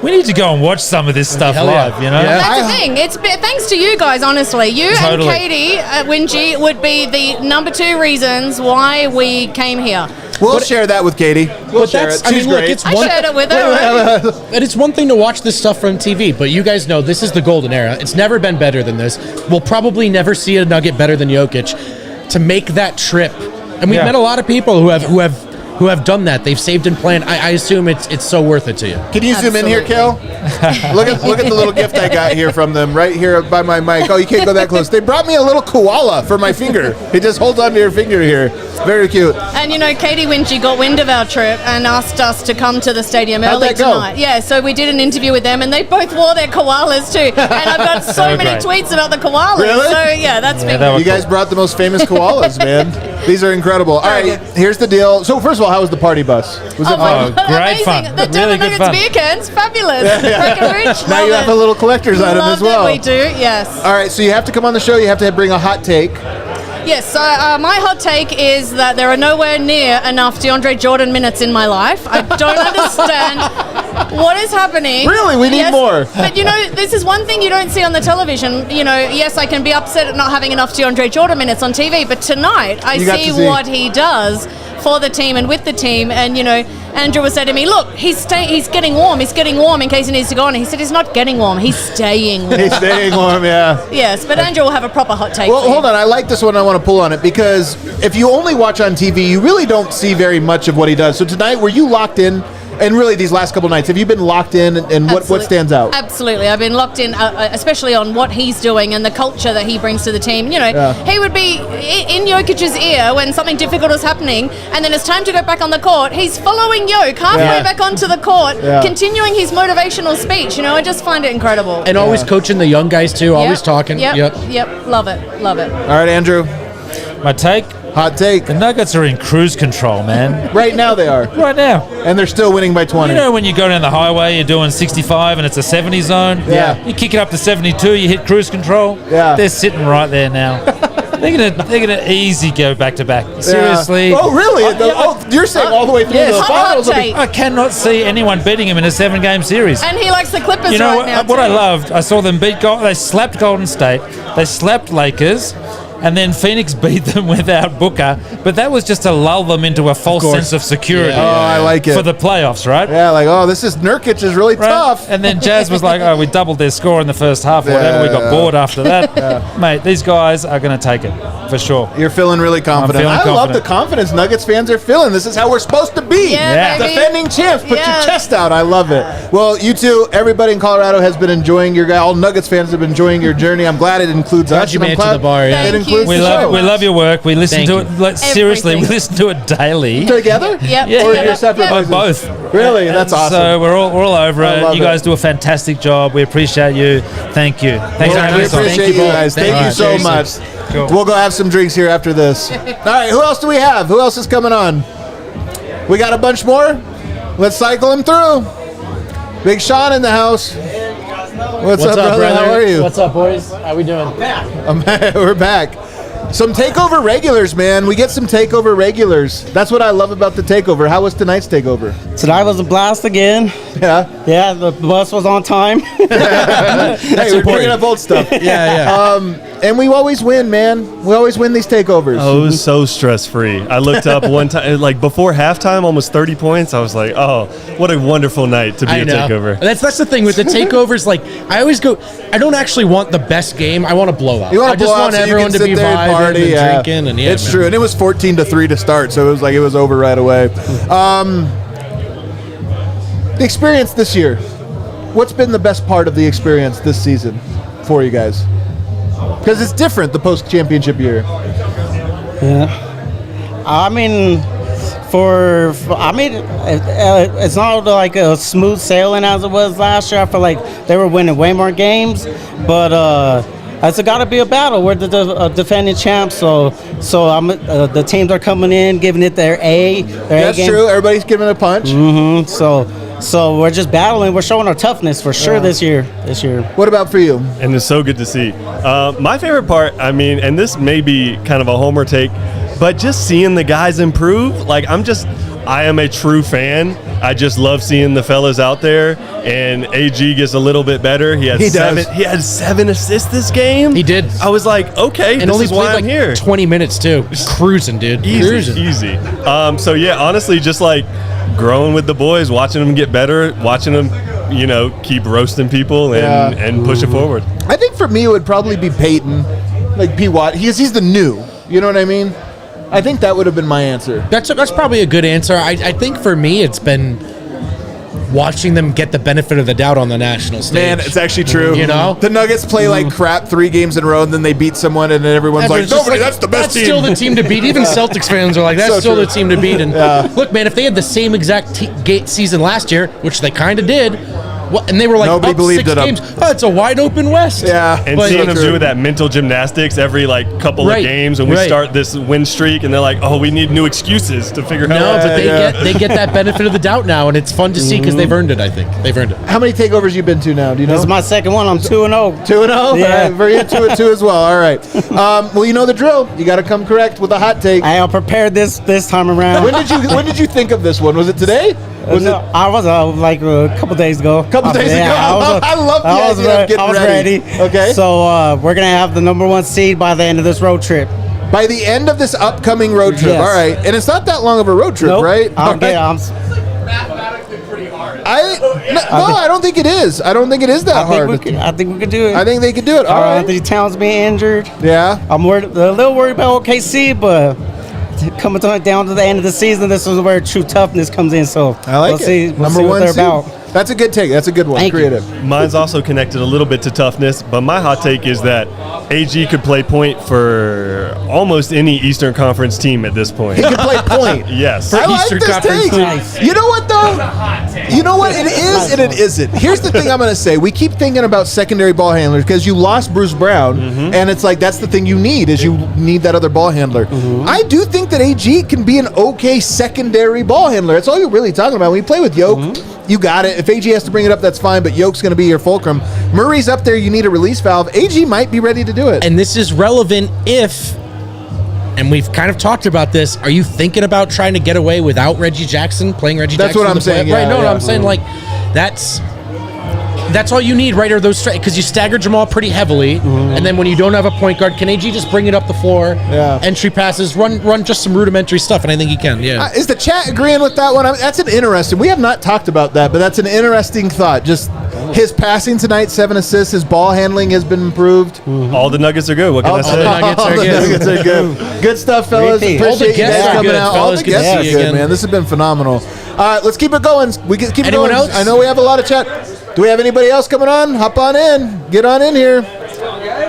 We need to go and watch some of this stuff live, you know? That's the thing. It's thanks to you guys, honestly. You Totally. and Katie Wingy would be the number 2 reasons why we came here. We'll share that with Katie. We'll share it. She's great. I shared it with her. And it's one thing to watch this stuff from TV, but you guys know this is the golden era. It's never been better than this. We'll probably never see a Nugget better than Jokic. To make that trip, and we've met a lot of people who have done that. They've saved and planned. I assume it's so worth it to you. Can you zoom in here, Kel? Look at the little gift I got here from them right here by my mic. Oh, you can't go that close. They brought me a little koala for my finger. It just holds onto your finger here. Very cute. And you know, Katie Wingy got wind of our trip and asked us to come to the stadium How'd early that go? tonight. Yeah, so we did an interview with them, and they both wore their koalas too. And I've got so many tweets about the koalas. Really? So yeah, that's big. You guys brought the most famous koalas, man. These are incredible. All right, here's the deal. So first of all, how was the party bus? Was it fun? Great fun. The Denver Nuggets beer cans, fabulous. Breckenridge, Now you have a little collector's item Love as well. that we do, yes. All right, so you have to come on the show. You have to bring a hot take. Yes, so my hot take is that there are nowhere near enough DeAndre Jordan minutes in my life. I don't understand what is happening. Really? We need more. But you know, this is one thing you don't see on the television. You know, yes, I can be upset at not having enough DeAndre Jordan minutes on TV, but tonight I see what he does for the team and with the team. And you know, Andrew was saying to me, look, he's getting warm. He's getting warm in case he needs to go on. He said he's not getting warm. He's staying warm. He's staying warm, yeah. Yes, but Andrew will have a proper hot take. Well, for you. hold on. I like this one. I want to pull on it because if you only watch on TV, you really don't see very much of what he does. So tonight, were you locked in? And really, these last couple nights, have you been locked in? And what stands out? Absolutely. I've been locked in, especially on what he's doing and the culture that he brings to the team. You know, he would be in Jokic's ear when something difficult is happening, and then it's time to go back on the court. He's following Jokic halfway back onto the court, continuing his motivational speech. You know, I just find it incredible. And always coaching the young guys, too. Always talking. Yep. Love it. Love it. All right, Andrew. My take? Hot take. The Nuggets are in cruise control, man. Right now they are. Right now. And they're still winning by 20. You know when you go down the highway, you're doing 65 and it's a 70 zone? Yeah. You kick it up to 72, you hit cruise control? Yeah. They're sitting right there now. They're gonna easy go back to back. Seriously. Oh, really? You're saying all the way through the finals? I cannot see anyone beating him in a 7-game series. And he likes the Clippers You know right now, what I too. loved? I saw them beat they slapped Golden State, they slapped Lakers, and then Phoenix beat them without Booker. But that was just to lull them into a false sense of security. Yeah. Oh, I like it. For the playoffs, right? Yeah, like, Nurkic is really tough. And then Jazz was like, we doubled their score in the first half or whatever. We got bored after that. Mate, these guys are going to take it, for sure. You're feeling really confident. I'm feeling I love confident. the confidence Nuggets fans are feeling. This is how we're supposed to be. Yeah, baby. Defending champs. Put your chest out. I love it. Well, you two, everybody in Colorado has been enjoying all Nuggets fans have been enjoying your journey. I'm glad it includes us. you and I'm made it to glad the bar, yeah. It includes We the show. love your work. We listen to Thank it. Seriously, we listen to it daily. Together? Yep. Or your separate Both. voices? Both. Really? That's awesome. So we're all over I it. love You guys do a fantastic job. We appreciate you. Thank you. Thanks Well, for we having us on. appreciate you guys. Thank you so much. Cool. We'll go have some drinks here after this. All right, who else do we have? Who else is coming on? We got a bunch more? Let's cycle them through. Big Sean in the house. What's up, brother? How are you? What's up, boys? How we doing? We're back. Some takeover regulars, man. We get some takeover regulars. That's what I love about the takeover. How was tonight's takeover? Tonight was a blast again. Yeah. Yeah, the bus was on time. Hey, we're bringing up old stuff. And we always win, man. We always win these takeovers. Oh, it was so stress-free. I looked up one time, like before halftime, almost 30 points. I was like, oh, what a wonderful night to be a takeover. That's the thing with the takeovers. Like, I always go, I don't actually want the best game. I want a blowout. You want I just want everyone to be vibing and drinking. And it's true. And it was 14-3 to start, so it was over right away. The experience this year. What's been the best part of the experience this season for you guys? Because it's different the post-championship year. Yeah. I mean, it's not like a smooth sailing as it was last year. I feel like they were winning way more games, but it's got to be a battle. We're the defending champs, so the teams are coming in, giving it their A. That's A game. true. Everybody's giving it a punch. Mm-hmm. So we're just battling. We're showing our toughness for sure this year. What about for you? And it's so good to see. My favorite part, I mean, and this may be kind of a homer take, but just seeing the guys improve. Like I am a true fan I just love seeing the fellas out there, and AG gets a little bit better. He had 7 assists this game. He did. I was like, okay, and this only is why played I'm here. 20 minutes too. Cruising, dude. Easy. So yeah, honestly, just like growing with the boys, watching them get better, watching them, keep roasting people and push it forward. I think for me it would probably be Peyton, like P. Watt. He's the new. You know what I mean? I think that would have been my answer. That's probably a good answer. I think for me it's been watching them get the benefit of the doubt on the national stage. Man, it's actually true. The Nuggets play like crap 3 games in a row, and then they beat someone, and then everyone's like, "Nobody, that's the best team." That's still the team to beat. Even Celtics fans are like, "That's still the team to beat." And look, man, if they had the same exact season last year, which they kind of did. And they were like, nobody up believed 6 in them. games. Oh, it's a wide open West. Yeah, and seeing them do that mental gymnastics every couple of games when we start this win streak, and they're like, "Oh, we need new excuses to figure out." No, but they get that benefit of the doubt now, and it's fun to see because they've earned it. I think they've earned it. How many takeovers you been to now? Do you know? This is my second one. I'm 2-0. 2-0. Yeah, very 2-2 as well. All right. Well, you know the drill. You got to come correct with a hot take. I am prepared this time around. When did you think of this one? Was it today? I was like a couple days ago. I love the idea of getting ready. Okay. So we're gonna have the number 1 seed by the end of this road trip. By the end of this upcoming road trip. Yes. All right. And it's not that long of a road trip, right? Mathematically pretty hard. I don't think it is. I don't think it is that hard. I think we could do it. I think they could do it. All right. Anthony Towns being injured. Yeah. I'm a little worried about OKC, but coming down to the end of the season, this is where true toughness comes in. So I like it. We'll see what they're about. That's a good take. That's a good one. Thank Creative. you. Mine's also connected a little bit to toughness, but my hot take is that AG could play point for almost any Eastern Conference team at this point. He could play point. Yes. I like this take. You know what, though? You know what? It is and it isn't. Here's the thing I'm going to say. We keep thinking about secondary ball handlers because you lost Bruce Brown, and it's like that's the thing you need is you need that other ball handler. I do think that AG can be an okay secondary ball handler. That's all you're really talking about. When you play with Yoke, you got it. If AG has to bring it up, that's fine, but Yoke's going to be your fulcrum. Murray's up there. You need a release valve. AG might be ready to do it. And this is relevant if, and we've kind of talked about this, are you thinking about trying to get away without Reggie Jackson, playing Reggie That's Jackson? what I'm saying. Right, no, I'm saying that's all you need, right? Are those because you stagger Jamal pretty heavily, and then when you don't have a point guard, can AG just bring it up the floor? Yeah. Entry passes, run just some rudimentary stuff, and I think he can. Yeah. Is the chat agreeing with that one? That's an interesting. We have not talked about that, but that's an interesting thought. Just his passing tonight, 7 assists. His ball handling has been improved. All the Nuggets are good. What can I say? All the Nuggets are good. Good stuff, fellas. Repeat. Appreciate you guys coming out. All the Good to guests see are you good, again. man. This has been phenomenal. All right, let's keep it going. Keep it Anyone going. else? I know we have a lot of chat. Do we have anybody else coming on? Hop on in. Get on in here.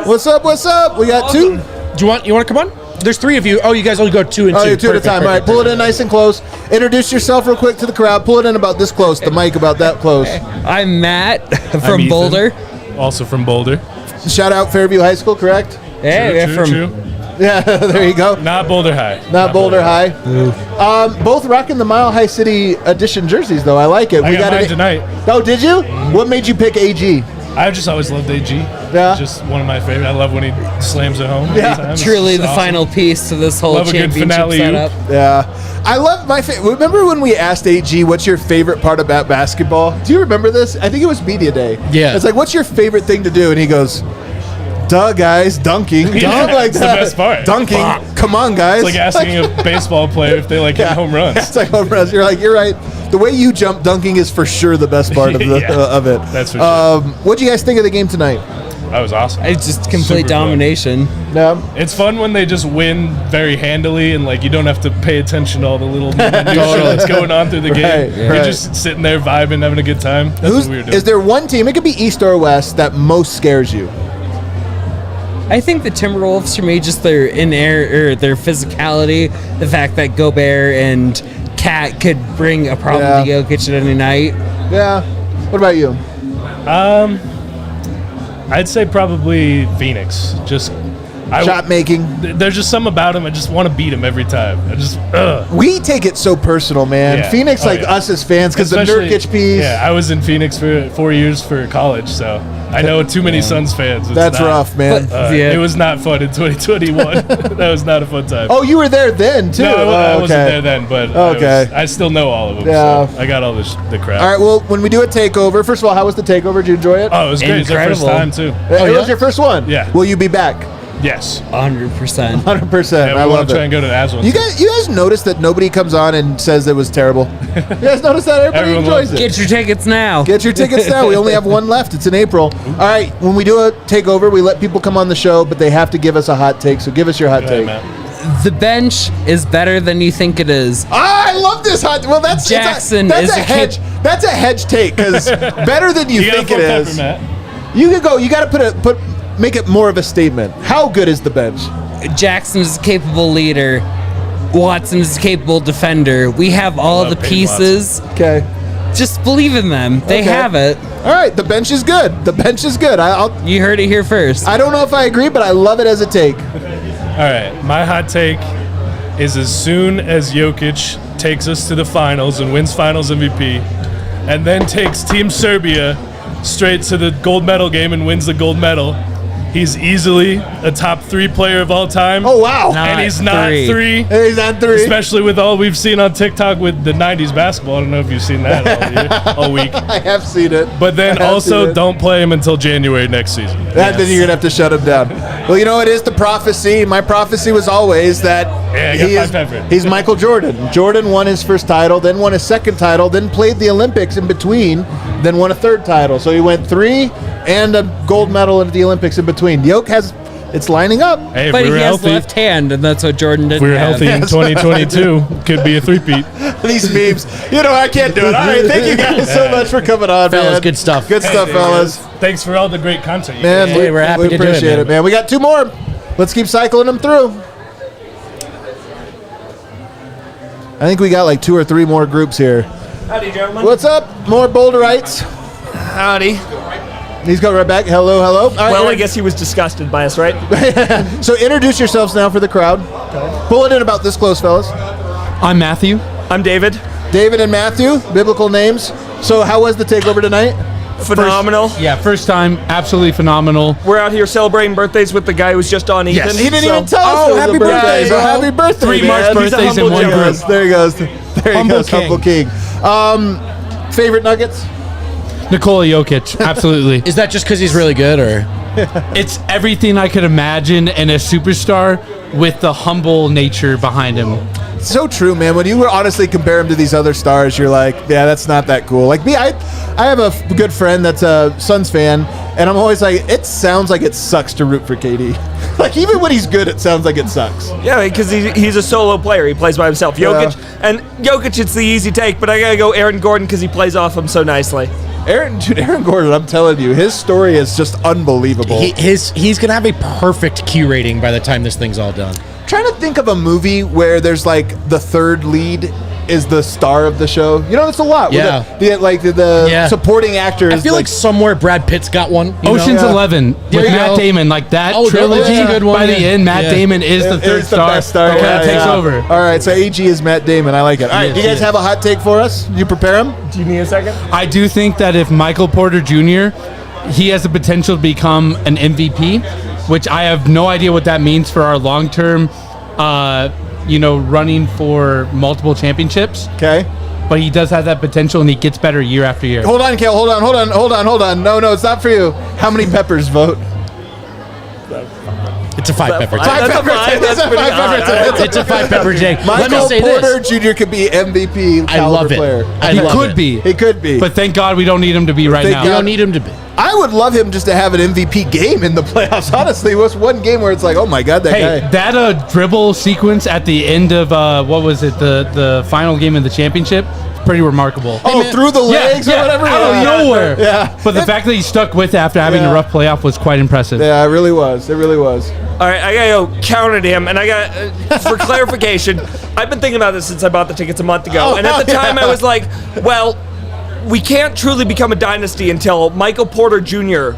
What's up? What's up? We got 2. Do you want to come on? There's 3 of you. Oh, you guys only go 2 and 2. Oh, you're 2 at a time. All right, pull it in nice and close. Introduce yourself real quick to the crowd. Pull it in about this close. The mic about that close. I'm Matt from Boulder. Also from Boulder. Shout out Fairview High School, correct? Yeah, True. Yeah, there you go. Not Boulder High. Not Boulder High. Both rocking the Mile High City edition jerseys, though. I like it. I got mine tonight. Oh, did you? What made you pick AG? I've just always loved AG. Yeah. Just one of my favorite. I love when he slams it home. Yeah. Truly the final piece to this whole Love a good championship finale. setup. Yeah. I love my remember when we asked AG, what's your favorite part about basketball? Do you remember this? I think it was media day. Yeah. It's like, what's your favorite thing to do? And he goes, duh, guys, dunking. Yeah, Like it's the best part. Dunking. Come on, guys. It's like asking a baseball player if they like hit home runs. It's like home runs. You're like, you're right. The way you jump dunking is for sure the best part of of it. That's for sure. What do you guys think of the game tonight? That was awesome. It's just complete Super domination. Yeah. It's fun when they just win very handily and like you don't have to pay attention to all the little minutia that's going on through the game. You're just sitting there vibing, having a good time. That's what we were doing. Is there one team, it could be East or West, that most scares you? I think the Timberwolves, for me, just their their physicality, the fact that Gobert and Cat could bring a problem to Jokic at any night. Yeah. What about you? I'd say probably Phoenix. Just shot making. There's just something about him. I just want to beat him every time. We take it so personal, man. Yeah. Phoenix, us as fans, because the Nurkic piece. Yeah, I was in Phoenix for 4 years for college, so I know too many Suns fans. That's rough, man. It was not fun in 2021. That was not a fun time. Oh, you were there then, too? No, I wasn't okay. there then, but okay. I still know all of them. Yeah. So I got all the crap. All right, well, when we do a takeover, first of all, how was the takeover? Did you enjoy it? Oh, it was great. It was our first time, too. It was your first one? Yeah. Will you be back? Yes. 100%. 100%. Yeah, I we love want to try and go to the Avs one. You guys notice that nobody comes on and says it was terrible? You guys notice that? Everybody enjoys it. Get your tickets now. Get your tickets now. We only have one left. It's in April. All right, when we do a takeover, we let people come on the show, but they have to give us a hot take. So give us your hot take. The bench is better than you think it is. I love this hot. Well, that's Jackson that's is a hedge. That's a hedge take because better than you think it is. You could go. You got to make it more of a statement. How good is the bench? Jackson is a capable leader. Watson is a capable defender. We have all the pieces. Okay. Just believe in them. They have it. All right. The bench is good. The bench is good. You heard it here first. I don't know if I agree, but I love it as a take. All right. My hot take is as soon as Jokic takes us to the finals and wins finals MVP and then takes Team Serbia straight to the gold medal game and wins the gold medal, he's easily a top 3 player of all time. Oh, wow. And he's not 3. He's not 3. Especially with all we've seen on TikTok with the 90s basketball. I don't know if you've seen that all week. I have seen it. But then also don't play him until January next season. Then you're going to have to shut him down. Well, you know, it is the prophecy. My prophecy was always that he's Michael Jordan. Jordan won his first title, then won his second title, then played the Olympics in between, then won a third title. So he went 3 and a gold medal at the Olympics in between. Yoke it's lining up. Hey, but he has left hand, and that's what Jordan didn't If we were have. healthy in 2022, could be a three-peat. These memes. You know, I can't do it. All right, thank you guys so much for coming on, Fellas, man. good stuff. Good stuff, fellas. Thanks for all the great content. You Man, guys. we're happy to do it, appreciate man. man. We got 2 more. Let's keep cycling them through. I think we got like 2 or 3 more groups here. Howdy, gentlemen. What's up? More Boulderites. Howdy. He's going right back. Hello. All right, Well, I guess he was disgusted by us, right? So introduce yourselves now for the crowd. Pull it in about this close, fellas. I'm Matthew. I'm David. David and Matthew, biblical names. So how was the takeover tonight? Phenomenal. First time, absolutely phenomenal. We're out here celebrating birthdays with the guy who was just on Ethan. Yes. He didn't even tell us it was happy a birthday. birthday, So bro. happy birthday, 3 man. March He's a birthdays in humble one gentleman. group. There he goes. There he goes. Humble King. Favorite Nuggets? Nikola Jokic, absolutely. Is that just because he's really good, or? It's everything I could imagine in a superstar with the humble nature behind him. So true, man. When you honestly compare him to these other stars, you're like, yeah, that's not that cool. Like me, I have a good friend that's a Suns fan, and I'm always like, it sounds like it sucks to root for KD. Like even when he's good, it sounds like it sucks. Yeah, because he's a solo player. He plays by himself. Jokic, and Jokic, it's the easy take, but I gotta go Aaron Gordon because he plays off him so nicely. Aaron Gordon, I'm telling you, his story is just unbelievable. He's gonna have a perfect Q rating by the time this thing's all done. Trying to think of a movie where there's like the third lead is the star of the show. You know, it's a lot. Yeah. The supporting actors. I feel like somewhere Brad Pitt's got one. Ocean's 11 with Matt Damon, like that trilogy. that's a good one, by the yeah. end, Matt Damon is the third star. Best star. Kind of takes over. All right, so AG is Matt Damon. I like it. All right, do you guys have a hot take for us? You prepare him? Do you need a second? I do think that if Michael Porter Jr., he has the potential to become an MVP, which I have no idea what that means for our long-term running for multiple championships. Okay. But he does have that potential, and he gets better year after year. Hold on, Kale. Hold on. No, it's not for you. How many peppers vote? It's a 5 pepper. It's a 5 pepper Jake. Let me Michael say Porter this. Jr. could be MVP I love it. player. I love it. He could be. But thank God we don't need him to be right now. We don't need him to be. I would love him just to have an MVP game in the playoffs. Honestly, what's one game where it's like, oh my God, that guy. That dribble sequence at the end of what was it, the final game of the championship? Pretty remarkable. Through the legs or whatever? Out of nowhere. Yeah. But the fact that he stuck with it after having a rough playoff was quite impressive. Yeah, it really was. It really was. All right, I gotta go counter him, and I got for clarification. I've been thinking about this since I bought the tickets a month ago, and at the time I was like, well, we can't truly become a dynasty until Michael Porter Jr.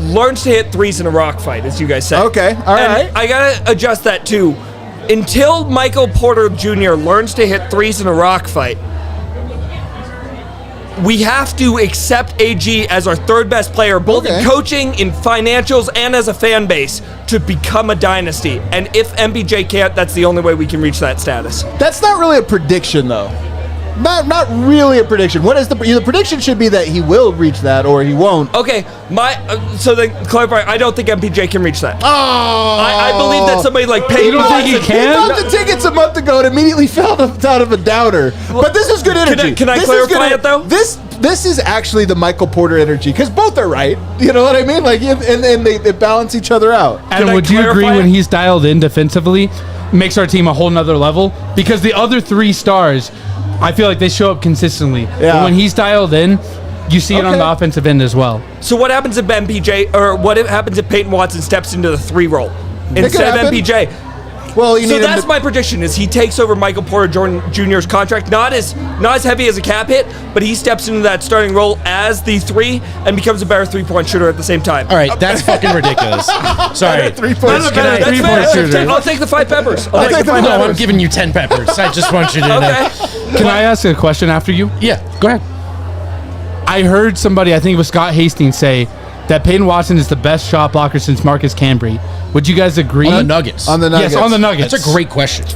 learns to hit threes in a rock fight, as you guys said. Okay, all right. I gotta adjust that too. Until Michael Porter Jr. learns to hit threes in a rock fight, we have to accept AG as our third best player, both in coaching, in financials, and as a fan base, to become a dynasty. And if MPJ can't, that's the only way we can reach that status. That's not really a prediction, though. Not really a prediction. What is the prediction? Should be that he will reach that or he won't. Okay, so then clarify. I don't think MPJ can reach that. Oh, I believe that somebody like Peyton Watson. He bought the tickets a month ago and immediately fell out of a downner. But this is good energy. Can I clarify it though? This is actually the Michael Porter energy because both are right. You know what I mean? Like, and they balance each other out. And would you agree when he's dialed in defensively, makes our team a whole nother level? Because the other 3 stars, I feel like they show up consistently. Yeah. But when he's dialed in, you see it on the offensive end as well. So what happens if MPJ, or what happens if Peyton Watson steps into the 3 role instead of MPJ? Well, so that's my prediction: is he takes over Michael Porter Jr.'s contract, not as heavy as a cap hit, but he steps into that starting role as the 3 and becomes a better 3-point shooter at the same time. All right, that's fucking ridiculous. Sorry, 3-point shooter. I'll take the 5 peppers. I'm giving you 10 peppers. I just want you to know. Can I ask a question after you? Yeah, go ahead. I heard somebody, I think it was Scott Hastings, say that Peyton Watson is the best shot blocker since Marcus Camby. Would you guys agree? On the Nuggets. Yes, on the Nuggets. That's a great question.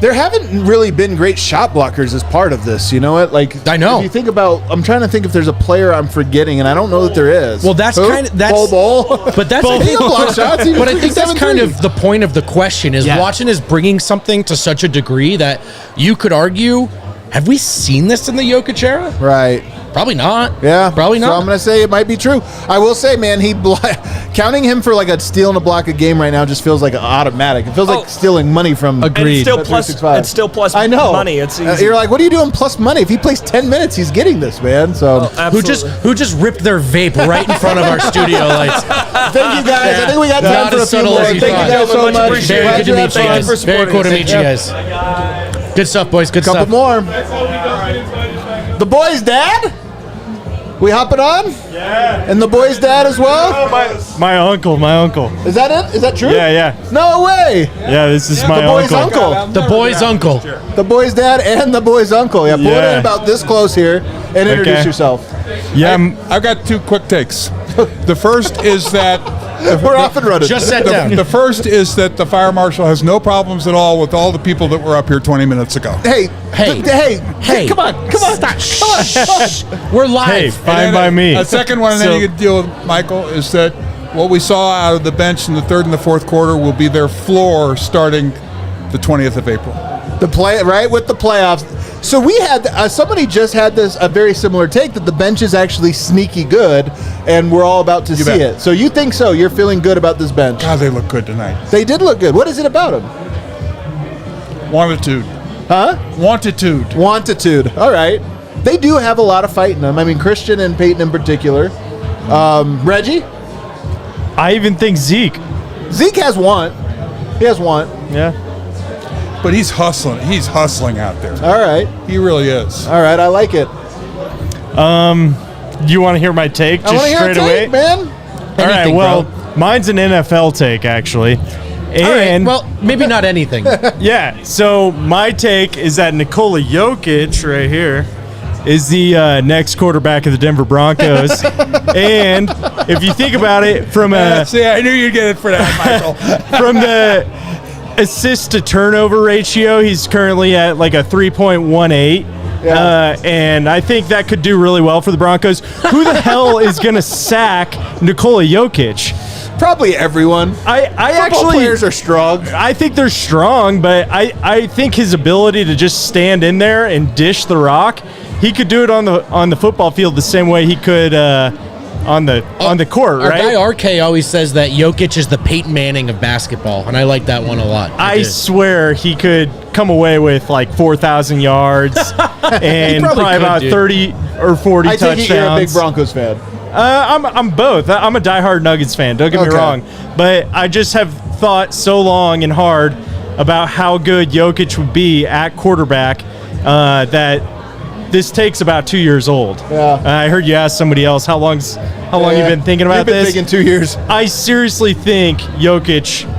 There haven't really been great shot blockers as part of this. You know what? Like, I know. If you think about, I'm trying to think if there's a player I'm forgetting, and I don't know that there is. Well, that's kind of Bol. But that's He can block shots. But I think that's kind of the point of the question. Is Watson is bringing something to such a degree that you could argue, have we seen this in the Jokic era? Right. Probably not. Yeah, probably not. So I'm gonna say it might be true. I will say, man, counting him for like a steal and a block a game right now just feels like automatic. It feels like stealing money from. Agreed. It's still plus. I know. Money. It's easy. You're like, what are you doing plus money? If he plays 10 minutes, he's getting this, man. So who just ripped their vape right in front of our studio lights? Thank you guys. I think we got time Not for a as few subtle more. as you Thank you guys so much. Very good to meet you guys. Very cool to meet you guys. Good stuff, boys. Good Couple stuff. more. The boys' dad. We hopping on? Yeah. And the boy's dad as well? My uncle. Is that it? Is that true? Yeah. No way. Yeah, this is my boy's uncle. The boy's uncle. The boy's dad and the boy's uncle. Yeah, pull it in about this close here and introduce yourself. Yeah, I've got 2 quick takes. The first is that we're off and running. Just sat down. The first is that the fire marshal has no problems at all with all the people that were up here 20 minutes ago. Hey, come on. Stop. Shh. We're live. Hey, fine by me. A second one, and then you could deal with Michael, is that what we saw out of the bench in the 3rd and the 4th quarter will be their floor starting the 20th of April. With the playoffs. So we had somebody just had a very similar take that the bench is actually sneaky good, and we're all about to see it. So you think so? You're feeling good about this bench? God, they look good tonight. They did look good. What is it about them? Wantitude. Huh? Wantitude. All right. They do have a lot of fight in them. I mean, Christian and Peyton in particular. Reggie? I even think Zeke has want. He has want. Yeah. But he's hustling. He's hustling out there. All right. He really is. All right. I like it. You want to hear my take just straight away? Man. All right. Well, mine's an NFL take, actually. And well, maybe not anything. Yeah. So my take is that Nikola Jokic right here is the next quarterback of the Denver Broncos. And if you think about it from a... See, I knew you'd get it for that, Michael. From the assist to turnover ratio, he's currently at like a 3.18. And I think that could do really well for the Broncos. Who the hell is going to sack Nikola Jokic? Probably everyone. I actually players are strong. I think they're strong, but I think his ability to just stand in there and dish the rock, he could do it on the football field the same way he could on the court, right? Our guy RK always says that Jokic is the Peyton Manning of basketball, and I like that one a lot. I swear he could come away with like 4,000 yards and probably about 30 or 40 touchdowns. I think you're a big Broncos fan. I'm both. I'm a diehard Nuggets fan. Don't get me wrong, but I just have thought so long and hard about how good Jokic would be at quarterback that this take's about 2 years old. Yeah. I heard you ask somebody else how long you've been thinking about You've been this. thinking 2 years. I seriously think Jokic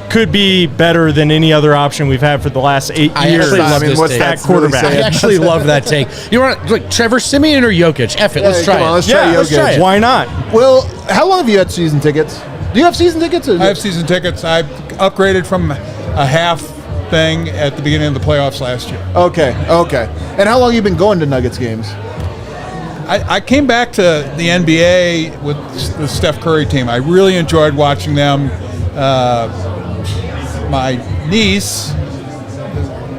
could be better than any other option we've had for the last 8 years. What's that quarterback? I actually love that take. You want like Trevor Siemian or Jokic? F it. Let's try it. Let's try Jokic. Why not? Well, how long have you had season tickets? Do you have season tickets? I have season tickets. I upgraded from a half thing at the beginning of the playoffs last year. Okay. And how long have you been going to Nuggets games? I came back to the NBA with the Steph Curry team. I really enjoyed watching them. My niece,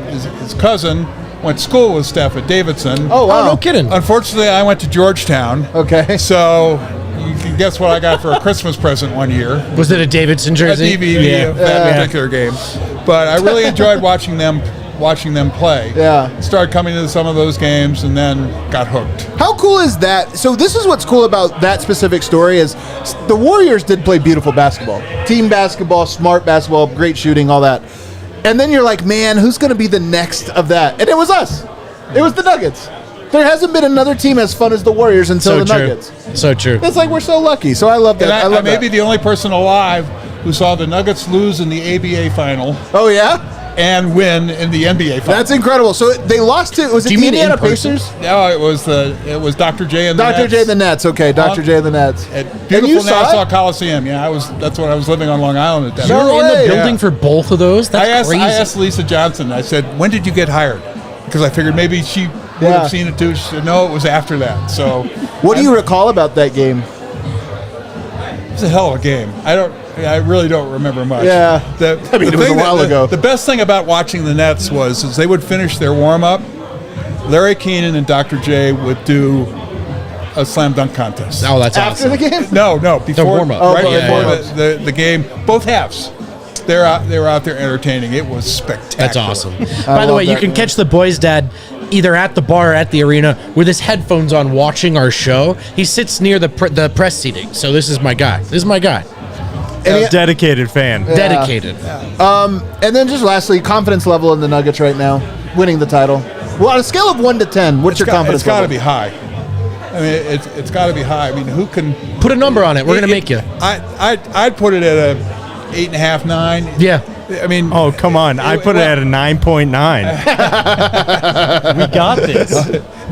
his cousin, went to school with Steph at Davidson. Oh, wow. No kidding. Unfortunately, I went to Georgetown. Okay. So you can guess what I got for a Christmas present one year. Was it a Davidson jersey? A DVD of that particular game. But I really enjoyed watching them play. Yeah. Started coming to some of those games and then got hooked. How cool is that? So this is what's cool about that specific story is the Warriors did play beautiful basketball. Team basketball, smart basketball, great shooting, all that. And then you're like, man, who's going to be the next of that? And it was us. It was the Nuggets. There hasn't been another team as fun as the Warriors until the Nuggets. So true. It's like we're so lucky. So I love that. And I may be the only person alive who saw the Nuggets lose in the ABA final. Oh, yeah? And win in the NBA final. That's incredible. So they lost to, was it the Indiana Pacers? No, it was Dr. J and the Nets. Dr. J and the Nets. Okay, Dr. J and the Nets. At beautiful Nassau Coliseum. Yeah, that's when I was living on Long Island at that You time. were in the building for both of those? That's crazy. I asked Lisa Johnson, I said, when did you get hired? Because I figured maybe she would have seen it too. She said, no, it was after that. So, what do you recall about that game? It was a hell of a game. I really don't remember much. Yeah. It was a while ago. The best thing about watching the Nets was they would finish their warm-up. Larry Keenan and Dr. J would do a slam dunk contest. Oh, that's After awesome. the game? No, before warm-up. Before the game. Both halves. They were out there entertaining. It was spectacular. That's awesome. By the way, you can catch the boys' dad either at the bar or at the arena with his headphones on watching our show. He sits near the press seating. So this is my guy. Dedicated fan. Yeah. Dedicated. And then just lastly, confidence level in the Nuggets right now, winning the title. Well, on a scale of 1 to 10, what's your confidence It's got to level? be high. I mean, it's got to be high. I mean, who can put a number on it? We're gonna make you. I'd put it at a 8.5, 9. Yeah. I mean, oh come on! I put it at a 9.9. We got this.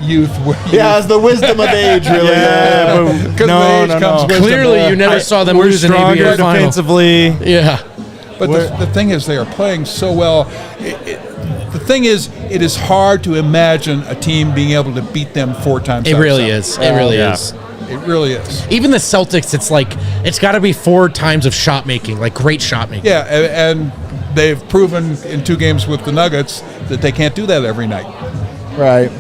Youth. Yeah, it's the wisdom of age, really. Yeah, but no. Clearly, you never saw them lose an ABA final. Defensively. Yeah. But the thing is, they are playing so well. The thing is, it is hard to imagine a team being able to beat them 4 times. It really is. It really is. It really is. Even the Celtics, it's like it's got to be 4 times of shot making, like great shot making. Yeah, and they've proven in 2 games with the Nuggets that they can't do that every night. Right.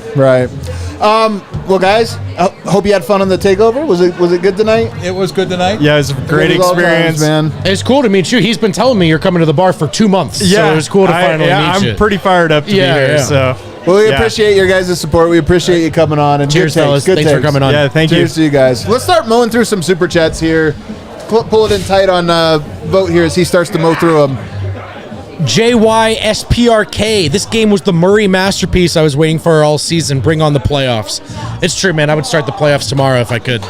Well, guys, I hope you had fun on the takeover. Was it good tonight? It was good tonight. Yeah, it was a great experience, man. It's cool to meet you. He's been telling me you're coming to the bar for 2 months. Yeah, so it was cool to finally meet you. I'm pretty fired up to be here. So, well, we appreciate your guys' support. We appreciate you coming on. And cheers, good takes, fellas. good Thanks for takes. coming on. Yeah, thank you. Cheers to you guys. Let's start mowing through some super chats here. Pull it in tight on Vogt here as he starts to mow through them. JYSPRK. This game was the Murray masterpiece I was waiting for all season. Bring on the playoffs. It's true, man. I would start the playoffs tomorrow if I could.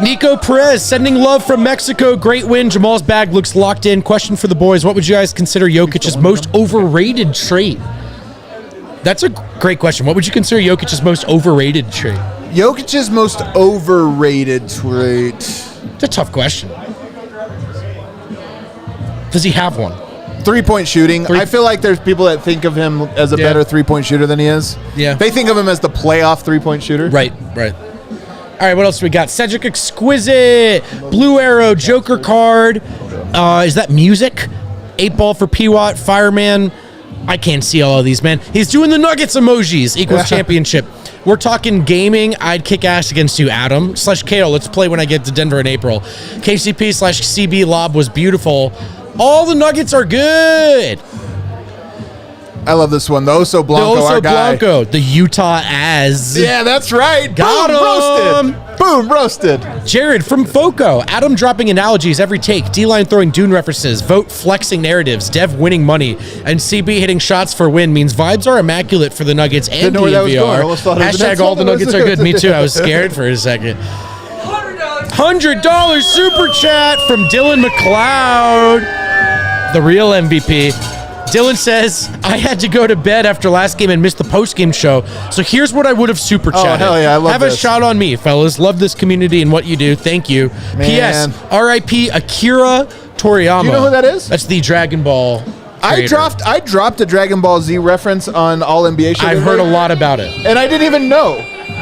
Nico Perez sending love from Mexico. Great win. Jamal's bag looks locked in. Question for the boys. What would you guys consider Jokic's most overrated trait? That's a great question. What would you consider Jokic's most overrated trait? Jokic's most overrated trait. It's a tough question. Does he have one? 3-point shooting. I feel like there's people that think of him as a better 3-point shooter than he is. Yeah. They think of him as the playoff 3-point shooter. Right. All right, what else do we got? Cedric Exquisite, Blue Arrow, Joker card. Is that music? 8-ball for P-Watt, Fireman. I can't see all of these, man. He's doing the Nuggets emojis. Equals championship. We're talking gaming. I'd kick ass against you, Adam. /Kato, let's play when I get to Denver in April. KCP/CB lob was beautiful. All the Nuggets are good. I love this one. The Oso Blanco, the Oso our guy. Blanco, the Utah Az. Yeah, that's right. Got Boom, him. roasted. Boom, roasted. Jared from Foco. Adam dropping analogies every take. D-line throwing Dune references. Vogt flexing narratives. Dev winning money. And CB hitting shots for win means vibes are immaculate for the Nuggets and Didn't know where that was going. I DNVR. almost thought it was the Hashtag next all the one. Nuggets are good. Me too. I was scared for a second. $100 super chat from Dylan McLeod, the real MVP. Dylan says, I had to go to bed after last game and missed the post-game show, so here's what I would have super chatted. Oh, hell yeah, I love Have this. a shot on me, fellas. Love this community and what you do. Thank you. Man. P.S. R.I.P. Akira Toriyama. Do you know who that is? That's the Dragon Ball I creator. dropped a Dragon Ball Z reference on All NBA show. I've heard a lot about it. And I didn't even know.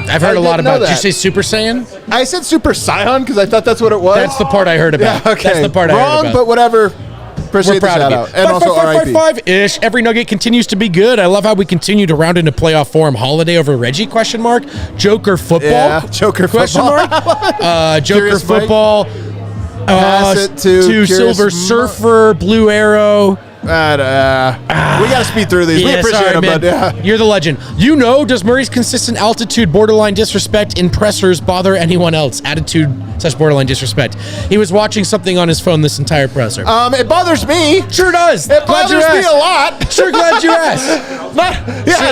I've heard a lot about it. Did you say Super Saiyan? I said Super Saiyan because I thought that's what it was. That's the part I heard about. Yeah, okay. That's the part I heard Wrong, about. but whatever. Appreciate We're the proud shout of out. you. And also RIP. 5-5-5-5-ish. Every Nugget continues to be good. I love how we continue to round into playoff form. Holiday over Reggie? Question mark. Joker football? Yeah, Joker question football. mark. Joker Curious Mike. football. Pass it to Curious Silver Surfer, Blue Arrow. We got to speed through these. We appreciate sorry, them, man. but yeah. You're the legend. You know, does Murray's consistent altitude, borderline disrespect in pressers bother anyone else? Attitude / borderline disrespect. He was watching something on his phone this entire presser. It bothers me. Sure does. It Glad you bothers me asked. a lot. Sure, glad you asked.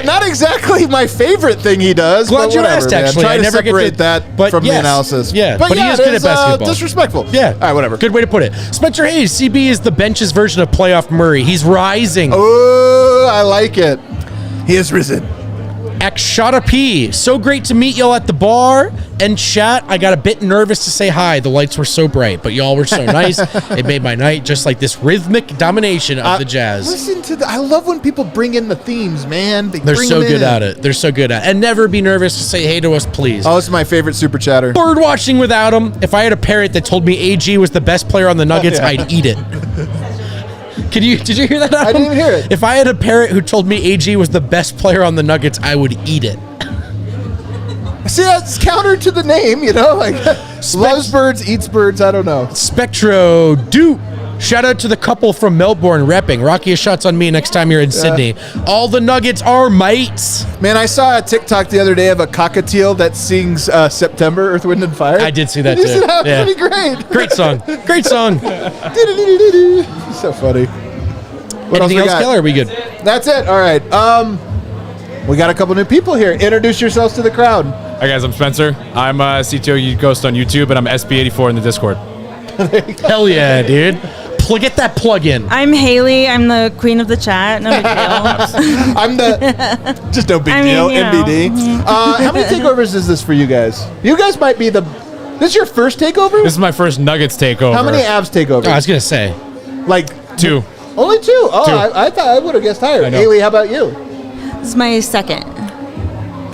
Not exactly my favorite thing he does. Glad but you whatever, asked, man. actually. Try I to never get separate to- that but from the yes. analysis. Yeah, but he yeah, is it good at basketball. Disrespectful. Yeah. All right, whatever. Good way to put it. Spencer Hayes, CB is the bench's version of playoff Murray. He's rising. Oh, I like it. He has risen. Akshata P. So great to meet y'all at the bar and chat. I got a bit nervous to say hi. The lights were so bright, but y'all were so nice. It made my night, just like this rhythmic domination of the Jazz. Listen to I love when people bring in the themes, man. They're so good at it. They're so good at it. And never be nervous to say hey to us, please. Oh, this is my favorite super chatter. Bird watching without him. If I had a parrot that told me AG was the best player on the Nuggets, Yeah. I'd eat it. Did you hear that? Adam? I didn't even hear it. If I had a parrot who told me AG was the best player on the Nuggets, I would eat it. See, that's counter to the name, you know? Like, loves birds, eats birds, I don't know. Spectro do. Shout out to the couple from Melbourne repping. Rocky, a shots on me next time you're in Sydney. All the Nuggets are mates. Man, I saw a TikTok the other day of a cockatiel that sings September, Earth, Wind, and Fire. I did see that Did you too. see that? Yeah. Pretty great. Great song. Great song. So funny. What Anything we else, got? Keller? Are we good? That's it. All right. We got a couple new people here. Introduce yourselves to the crowd. Hi guys, I'm Spencer. I'm CTO Ghost on YouTube, and I'm SB84 in the Discord. Hell yeah, dude. Get that plug in. I'm Haley. I'm the queen of the chat. No big deal. I'm the just no big I mean, deal. you know. NBD. How many takeovers is this for you guys? You guys might be the. This is your first takeover. This is my first Nuggets takeover. How many abs takeovers? I was gonna say, like 2. Only 2. Oh, Two. I thought I would have guessed higher. I know. Haley, how about you? This is my second.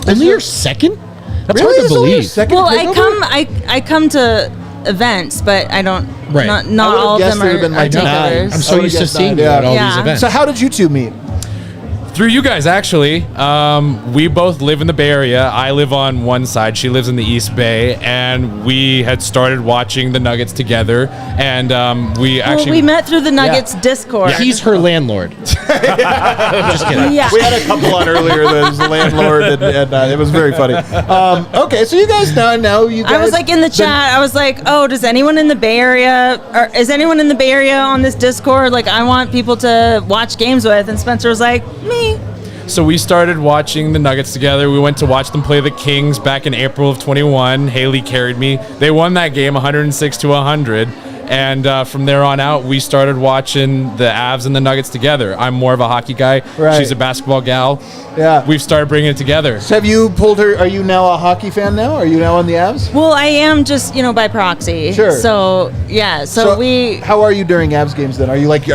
Only your second? That's Really? hard to This is only your believe. second Well, takeover? I come to events, but I don't. Right. Not I all would've of guessed them there'd have been are like 9. takeovers. I'm so used to seeing you at all these events. So how did you two meet? Through you guys, actually. We both live in the Bay Area. I live on one side. She lives in the East Bay. And we had started watching the Nuggets together. And we actually... we met through the Nuggets Discord. He's her landlord. I'm just kidding. Yeah. We had a couple on earlier that was the landlord, and it was very funny. Okay, so you guys know you guys. I was like in the chat. I was like, "Oh, does anyone in the Bay Area, or is anyone in the Bay Area on this Discord? Like, I want people to watch games with." And Spencer was like, "Me." So we started watching the Nuggets together. We went to watch them play the Kings back in April of 21. Haley carried me. They won that game 106-100. And from there on out, we started watching the Avs and the Nuggets together. I'm more of a hockey guy. Right. She's a basketball gal. Yeah. We've started bringing it together. So have you pulled her? Are you now a hockey fan now? Are you now on the Avs? Well, I am just by proxy. Sure. So yeah. So we. How are you during Avs games then? Are you like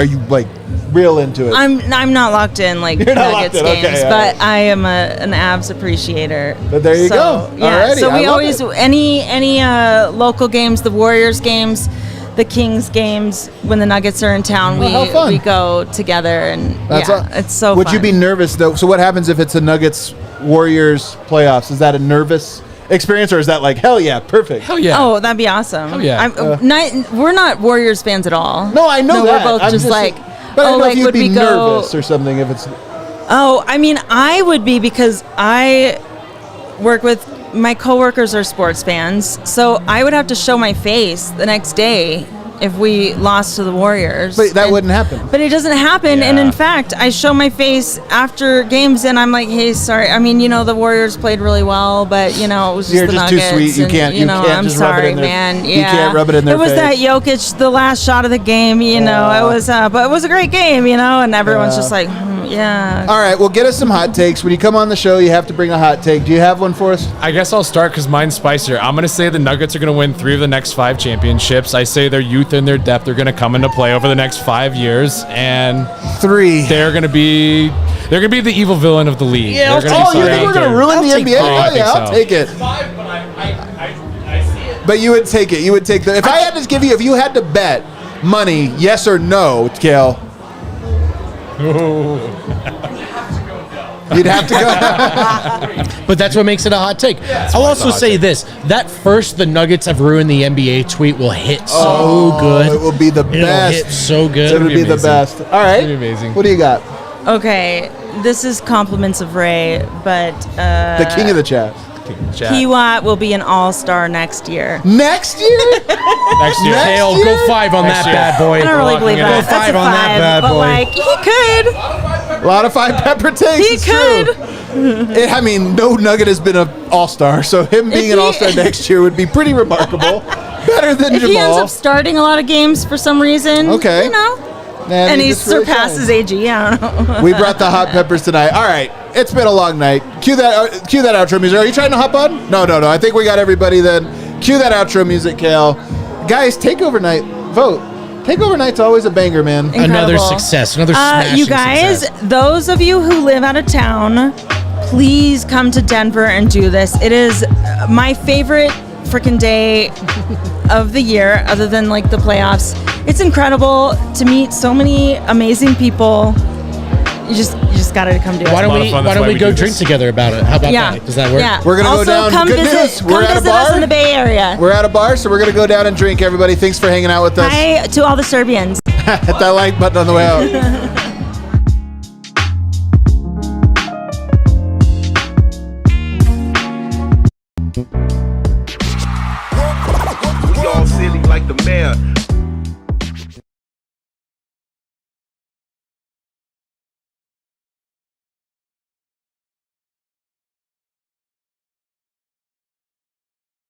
real into it? I'm not locked in like You're not Nuggets locked in, okay, games, all but I am an Avs appreciator. But there you So, go. Yeah. Alrighty, So I we love always it. any local games, the Warriors games, the Kings games, when the Nuggets are in town, Oh, how fun. we go together, and it's so. Would fun. you be nervous though? So what happens if it's a Nuggets Warriors playoffs? Is that a nervous experience, or is that like hell yeah, perfect? Hell yeah. Oh, that'd be awesome. Hell yeah. We're not Warriors fans at all. No, I know that. We're both I'm just like. But I don't know like, if you'd would be we go? nervous or something if it's. Oh, I mean, I would be because I work with my coworkers are sports fans, so I would have to show my face the next day if we lost to the Warriors. But that wouldn't happen. But it doesn't happen, and in fact, I show my face after games, and I'm like, "Hey, sorry. I mean, the Warriors played really well, but it was just You're the just Nuggets. too sweet. You can't. You can't I'm just rub it sorry, in their, man. You can't rub it in their It was face. that Jokic, the last shot of the game. It was, but it was a great game. And everyone's just like, yeah. All right, well, get us some hot takes. When you come on the show, you have to bring a hot take. Do you have one for us? I guess I'll start because mine's spicier. I'm going to say the Nuggets are going to win 3 of the next 5 championships. I say their youth and their depth are going to come into play over the next 5 years, and 3. They're going to be the evil villain of the league. Yeah, you think we're going to ruin the NBA? Oh, yeah, I'll take it. But you would take it. You would take the. If I had to give you, if you had to bet money, yes or no, Kale. You'd have to go. But that's what makes it a hot take. I'll also say this: that first the Nuggets have ruined the NBA tweet will hit so good. It will be the best. It'll hit so good. It'll be the best. All right. It'll be amazing. What do you got? Okay, this is compliments of Ray, but The king of the chat. P-Watt will be an all-star next year. Next year? Next year. Hale, go 5 on that bad boy. I don't really believe that. Go 5 on that bad but boy. he could. A lot of 5 pepper takes. He it's could. True. I mean, no Nugget has been an all-star, so him being an all-star next year would be pretty remarkable. Better than If Jamal. he ends up starting a lot of games for some reason, Okay. and he surpasses AG, I don't know. We brought the hot peppers tonight. All right, it's been a long night. Cue that outro music. Are you trying to hop on? No. I think we got everybody then. Cue that outro music, Kale. Guys, Takeover Night. Vote. Takeover Night's always a banger, man. Another success. Another smashing you guys, success. those of you who live out of town, please come to Denver and do this. It is my favorite freaking day of the year, other than like the playoffs. It's incredible to meet so many amazing people. You just got to come do it. Why don't we go drink together about it? How about that? Does that work? Yeah. We're gonna also, go down. Come Good visit, news. Come We're at a visit us bar in the Bay Area. We're at a bar, so we're gonna go down and drink. Everybody, thanks for hanging out with us. Hi to all the Serbians. Hit that like button on the way out.